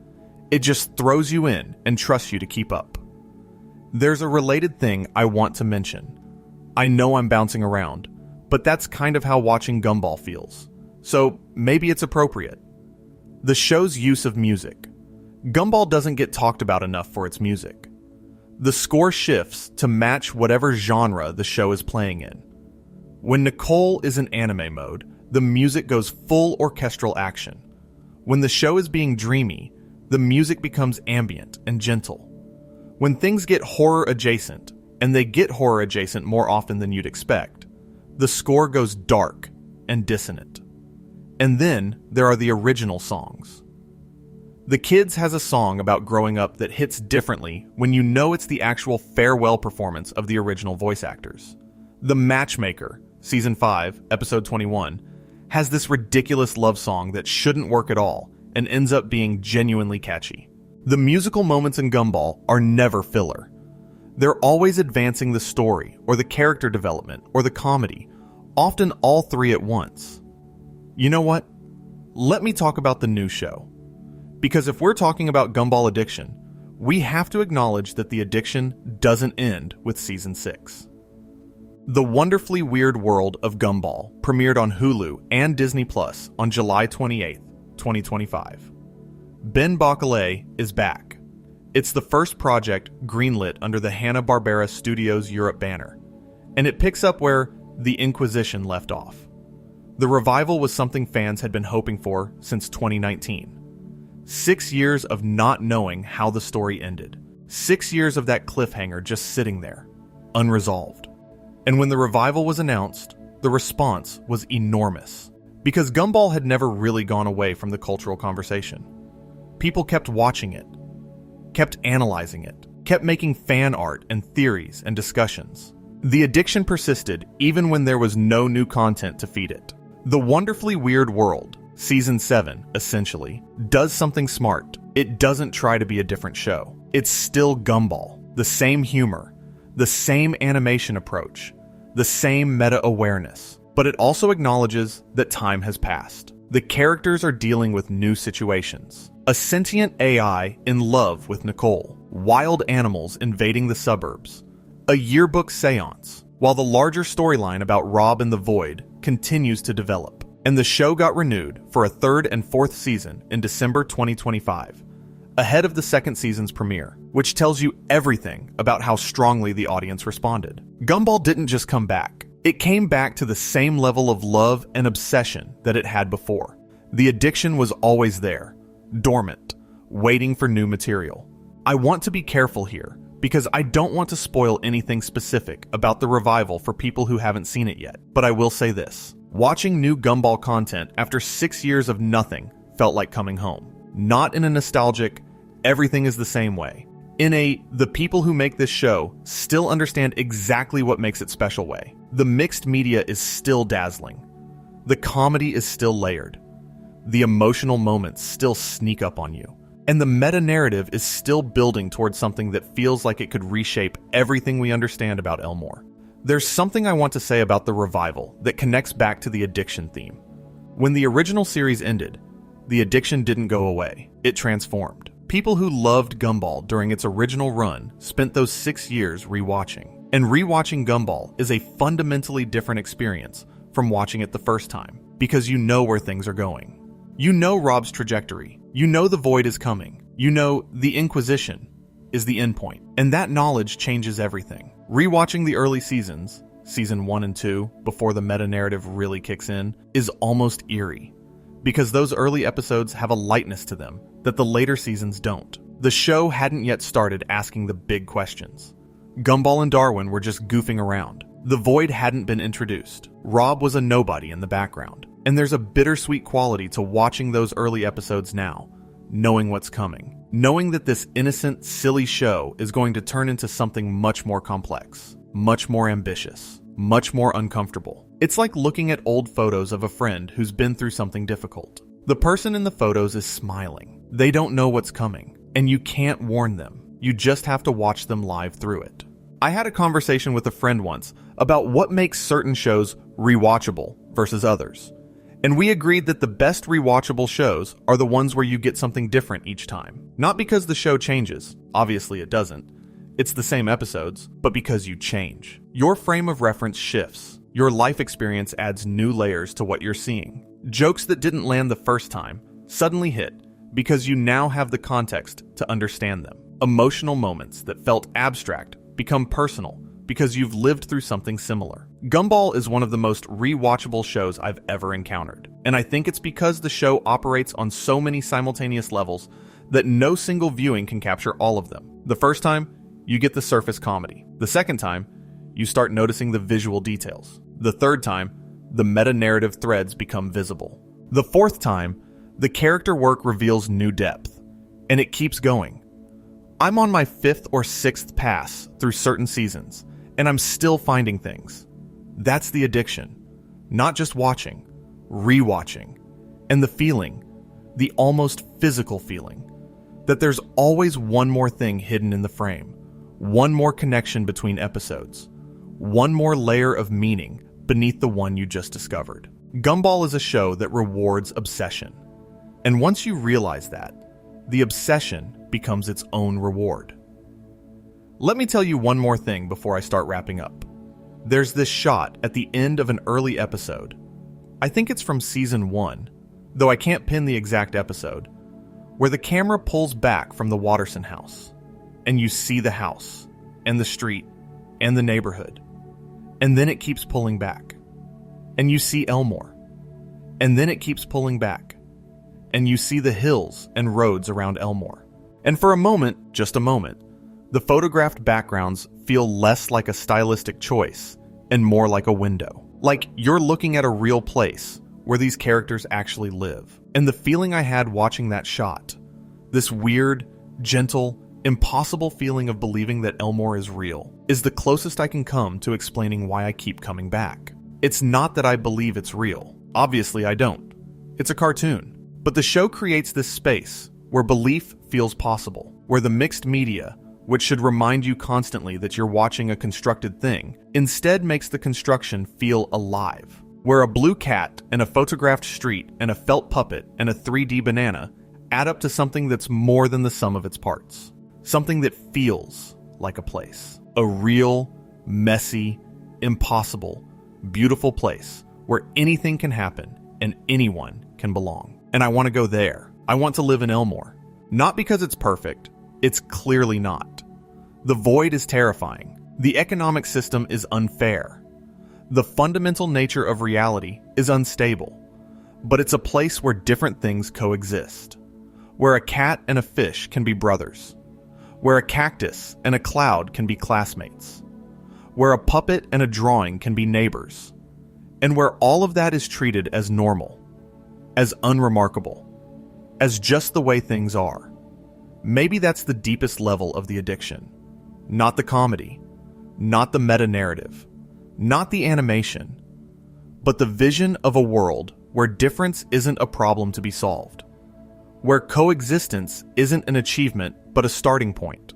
[SPEAKER 1] It just throws you in and trusts you to keep up. There's a related thing I want to mention. I know I'm bouncing around, but that's kind of how watching Gumball feels. So maybe it's appropriate. The show's use of music. Gumball doesn't get talked about enough for its music. The score shifts to match whatever genre the show is playing in. When Nicole is in anime mode, the music goes full orchestral action. When the show is being dreamy, the music becomes ambient and gentle. When things get horror adjacent, and they get horror adjacent more often than you'd expect, the score goes dark and dissonant. And then there are the original songs. The Kids has a song about growing up that hits differently when you know it's the actual farewell performance of the original voice actors. The Matchmaker, Season 5, Episode 21, has this ridiculous love song that shouldn't work at all and ends up being genuinely catchy. The musical moments in Gumball are never filler. They're always advancing the story or the character development or the comedy, often all 3 at once. You know what? Let me talk about the new show. Because if we're talking about Gumball addiction, we have to acknowledge that the addiction doesn't end with Season 6. The Wonderfully Weird World of Gumball premiered on Hulu and Disney Plus on July 28, 2025. Ben Bacalé is back. It's the first project greenlit under the Hanna-Barbera Studios Europe banner, and it picks up where The Inquisition left off. The revival was something fans had been hoping for since 2019. 6 years of not knowing how the story ended. 6 years of that cliffhanger just sitting there, unresolved. And when the revival was announced, the response was enormous, because Gumball had never really gone away from the cultural conversation. People kept watching it, kept analyzing it, kept making fan art and theories and discussions. The addiction persisted even when there was no new content to feed it. The Wonderfully Weird World, Season 7, essentially, does something smart. It doesn't try to be a different show. It's still Gumball. The same humor, the same animation approach, the same meta-awareness. But it also acknowledges that time has passed. The characters are dealing with new situations. A sentient AI in love with Nicole. Wild animals invading the suburbs. A yearbook seance. While the larger storyline about Rob and the Void continues to develop. And the show got renewed for a third and fourth season in December 2025, ahead of the second season's premiere, which tells you everything about how strongly the audience responded. Gumball didn't just come back. It came back to the same level of love and obsession that it had before. The addiction was always there, dormant, waiting for new material. I want to be careful here, because I don't want to spoil anything specific about the revival for people who haven't seen it yet. But I will say this. Watching new Gumball content after 6 years of nothing felt like coming home. Not in a nostalgic, everything is the same way. In a, the people who make this show still understand exactly what makes it special way. The mixed media is still dazzling. The comedy is still layered. The emotional moments still sneak up on you. And the meta-narrative is still building towards something that feels like it could reshape everything we understand about Elmore. There's something I want to say about the revival that connects back to the addiction theme. When the original series ended, the addiction didn't go away. It transformed. People who loved Gumball during its original run spent those 6 years rewatching. And rewatching Gumball is a fundamentally different experience from watching it the first time, because you know where things are going. You know Rob's trajectory. You know the Void is coming. You know the Inquisition is the endpoint. And that knowledge changes everything. Rewatching the early seasons, season 1 and 2, before the meta-narrative really kicks in, is almost eerie. Because those early episodes have a lightness to them that the later seasons don't. The show hadn't yet started asking the big questions. Gumball and Darwin were just goofing around. The Void hadn't been introduced. Rob was a nobody in the background. And there's a bittersweet quality to watching those early episodes now, knowing what's coming. Knowing that this innocent, silly show is going to turn into something much more complex, much more ambitious, much more uncomfortable. It's like looking at old photos of a friend who's been through something difficult. The person in the photos is smiling. They don't know what's coming, and you can't warn them. You just have to watch them live through it. I had a conversation with a friend once about what makes certain shows rewatchable versus others. And we agreed that the best rewatchable shows are the ones where you get something different each time. Not because the show changes, obviously it doesn't. It's the same episodes, but because you change. Your frame of reference shifts. Your life experience adds new layers to what you're seeing. Jokes that didn't land the first time suddenly hit because you now have the context to understand them. Emotional moments that felt abstract become personal because you've lived through something similar. Gumball is one of the most rewatchable shows I've ever encountered, and I think it's because the show operates on so many simultaneous levels that no single viewing can capture all of them. The first time, you get the surface comedy. The second time, you start noticing the visual details. The third time, the meta-narrative threads become visible. The fourth time, the character work reveals new depth, and it keeps going. I'm on my 5th or 6th pass through certain seasons, and I'm still finding things. That's the addiction. Not just watching, rewatching. And the feeling, the almost physical feeling, that there's always one more thing hidden in the frame, one more connection between episodes, one more layer of meaning beneath the one you just discovered. Gumball is a show that rewards obsession. And once you realize that, the obsession becomes its own reward. Let me tell you one more thing before I start wrapping up. There's this shot at the end of an early episode. I think it's from season 1, though I can't pin the exact episode, where the camera pulls back from the Watterson house. and you see the house, and the street, and the neighborhood. And then it keeps pulling back. And you see Elmore. And then it keeps pulling back. And you see the hills and roads around Elmore. And for a moment, just a moment, the photographed backgrounds feel less like a stylistic choice and more like a window. Like you're looking at a real place where these characters actually live. And the feeling I had watching that shot, this weird, gentle, impossible feeling of believing that Elmore is real, is the closest I can come to explaining why I keep coming back. It's not that I believe it's real. Obviously, I don't. It's a cartoon. But the show creates this space where belief feels possible, where the mixed media, which should remind you constantly that you're watching a constructed thing, instead makes the construction feel alive. Where a blue cat and a photographed street and a felt puppet and a 3D banana add up to something that's more than the sum of its parts. Something that feels like a place. A real, messy, impossible, beautiful place where anything can happen and anyone can belong. And I want to go there. I want to live in Elmore. Not because it's perfect. It's clearly not. The void is terrifying. The economic system is unfair. The fundamental nature of reality is unstable. But it's a place where different things coexist. Where a cat and a fish can be brothers. Where a cactus and a cloud can be classmates. Where a puppet and a drawing can be neighbors. And where all of that is treated as normal, as unremarkable, as just the way things are. Maybe that's the deepest level of the addiction. Not the comedy, not the meta-narrative, not the animation, but the vision of a world where difference isn't a problem to be solved. Where coexistence isn't an achievement but a starting point.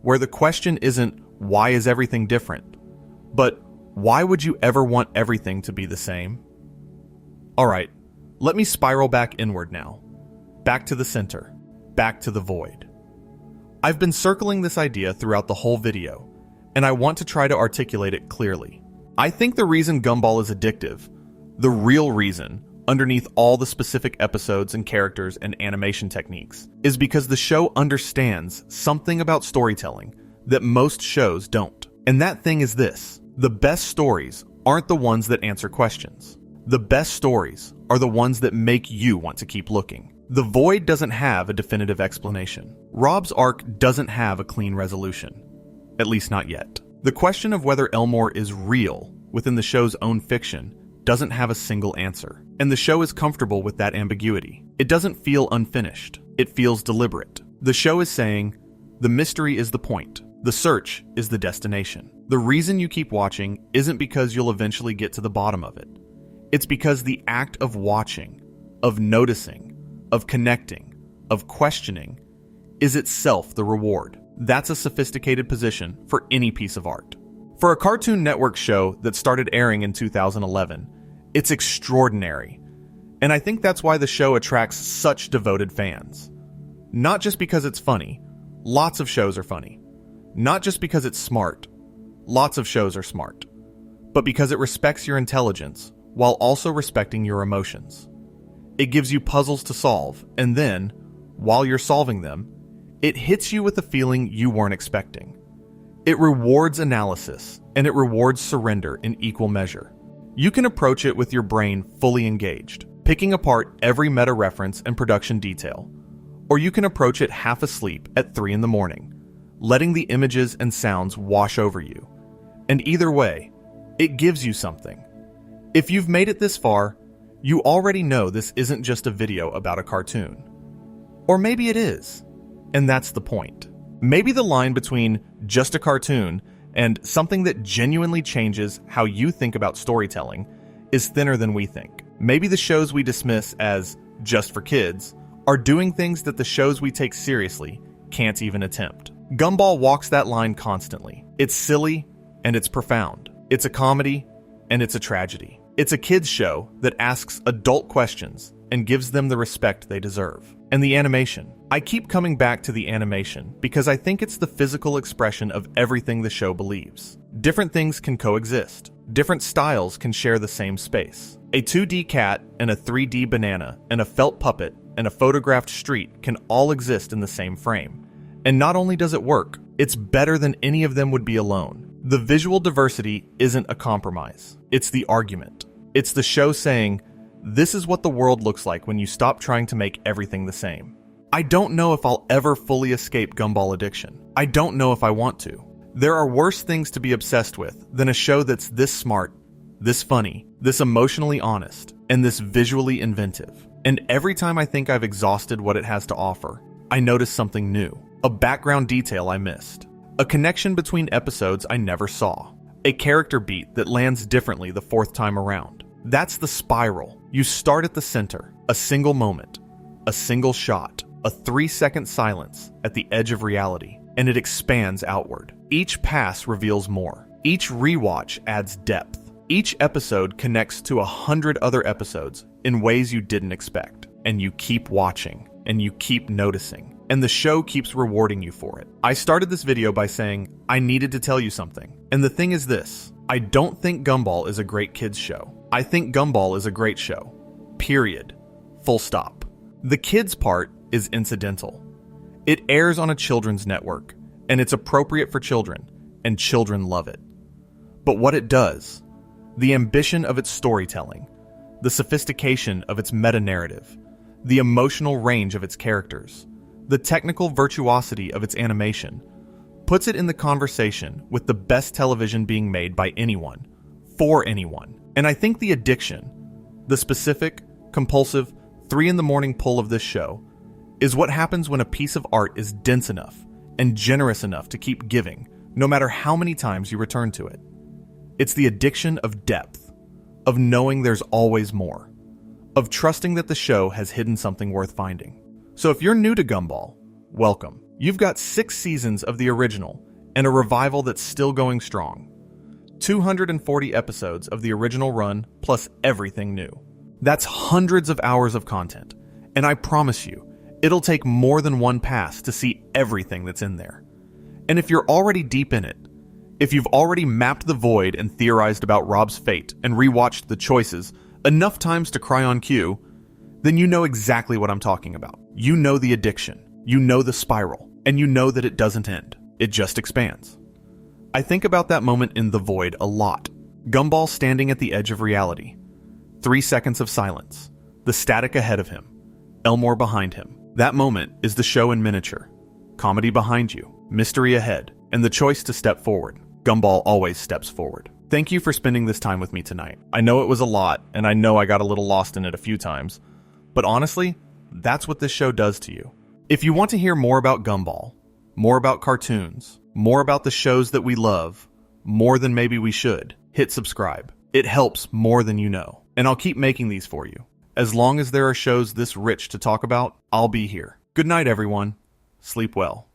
[SPEAKER 1] Where the question isn't, why is everything different? But, why would you ever want everything to be the same? Alright, let me spiral back inward now. Back to the center. Back to the void. I've been circling this idea throughout the whole video, and I want to try to articulate it clearly. I think the reason Gumball is addictive, the real reason, underneath all the specific episodes and characters and animation techniques, is because the show understands something about storytelling that most shows don't. And that thing is this: the best stories aren't the ones that answer questions. The best stories are the ones that make you want to keep looking. The void doesn't have a definitive explanation. Rob's arc doesn't have a clean resolution. At least not yet. The question of whether Elmore is real within the show's own fiction doesn't have a single answer, and the show is comfortable with that ambiguity. It doesn't feel unfinished. It feels deliberate. The show is saying, the mystery is the point. The search is the destination. The reason you keep watching isn't because you'll eventually get to the bottom of it. It's because the act of watching, of noticing, of connecting, of questioning, is itself the reward. That's a sophisticated position for any piece of art. For a Cartoon Network show that started airing in 2011, it's extraordinary. And I think that's why the show attracts such devoted fans. Not just because it's funny. Lots of shows are funny. Not just because it's smart. Lots of shows are smart. But because it respects your intelligence while also respecting your emotions. It gives you puzzles to solve, and then, while you're solving them, it hits you with a feeling you weren't expecting. It rewards analysis, and it rewards surrender in equal measure. You can approach it with your brain fully engaged, picking apart every meta-reference and production detail. Or you can approach it half asleep at 3 in the morning, letting the images and sounds wash over you. And either way, it gives you something. If you've made it this far, you already know this isn't just a video about a cartoon. Or maybe it is, and that's the point. Maybe the line between just a cartoon and something that genuinely changes how you think about storytelling is thinner than we think. Maybe the shows we dismiss as just for kids are doing things that the shows we take seriously can't even attempt. Gumball walks that line constantly. It's silly and it's profound. It's a comedy and it's a tragedy. It's a kids show that asks adult questions and gives them the respect they deserve. And the animation. I keep coming back to the animation because I think it's the physical expression of everything the show believes. Different things can coexist. Different styles can share the same space. A 2D cat and a 3D banana and a felt puppet and a photographed street can all exist in the same frame. And not only does it work, it's better than any of them would be alone. The visual diversity isn't a compromise. It's the argument. It's the show saying, this is what the world looks like when you stop trying to make everything the same. I don't know if I'll ever fully escape Gumball addiction. I don't know if I want to. There are worse things to be obsessed with than a show that's this smart, this funny, this emotionally honest, and this visually inventive. And every time I think I've exhausted what it has to offer, I notice something new. A background detail I missed. A connection between episodes I never saw. A character beat that lands differently the fourth time around. That's the spiral. You start at the center, a single moment, a single shot, a 3-second silence at the edge of reality, and it expands outward. Each pass reveals more. Each rewatch adds depth. Each episode connects to 100 other episodes in ways you didn't expect. And you keep watching, and you keep noticing, and the show keeps rewarding you for it. I started this video by saying I needed to tell you something. And the thing is this, I don't think Gumball is a great kids show. I think Gumball is a great show. Period. Full stop. The kids part is incidental. It airs on a children's network, and it's appropriate for children, and children love it. But what it does, the ambition of its storytelling, the sophistication of its meta-narrative, the emotional range of its characters, the technical virtuosity of its animation, puts it in the conversation with the best television being made by anyone, for anyone. And I think the addiction, the specific, compulsive, 3 a.m. pull of this show, is what happens when a piece of art is dense enough and generous enough to keep giving, no matter how many times you return to it. It's the addiction of depth, of knowing there's always more, of trusting that the show has hidden something worth finding. So if you're new to Gumball, welcome. You've got 6 seasons of the original and a revival that's still going strong. 240 episodes of the original run plus everything new. That's hundreds of hours of content, and I promise you, it'll take more than one pass to see everything that's in there. And if you're already deep in it, if you've already mapped the void and theorized about Rob's fate and rewatched the choices enough times to cry on cue, then you know exactly what I'm talking about. You know the addiction, you know the spiral, and you know that it doesn't end. It just expands. I think about that moment in The Void a lot. Gumball standing at the edge of reality. 3 seconds of silence. The static ahead of him. Elmore behind him. That moment is the show in miniature. Comedy behind you. Mystery ahead. And the choice to step forward. Gumball always steps forward. Thank you for spending this time with me tonight. I know it was a lot, and I know I got a little lost in it a few times. But honestly, that's what this show does to you. If you want to hear more about Gumball, more about cartoons, more about the shows that we love, more than maybe we should, hit subscribe. It helps more than you know. And I'll keep making these for you. As long as there are shows this rich to talk about, I'll be here. Good night, everyone. Sleep well.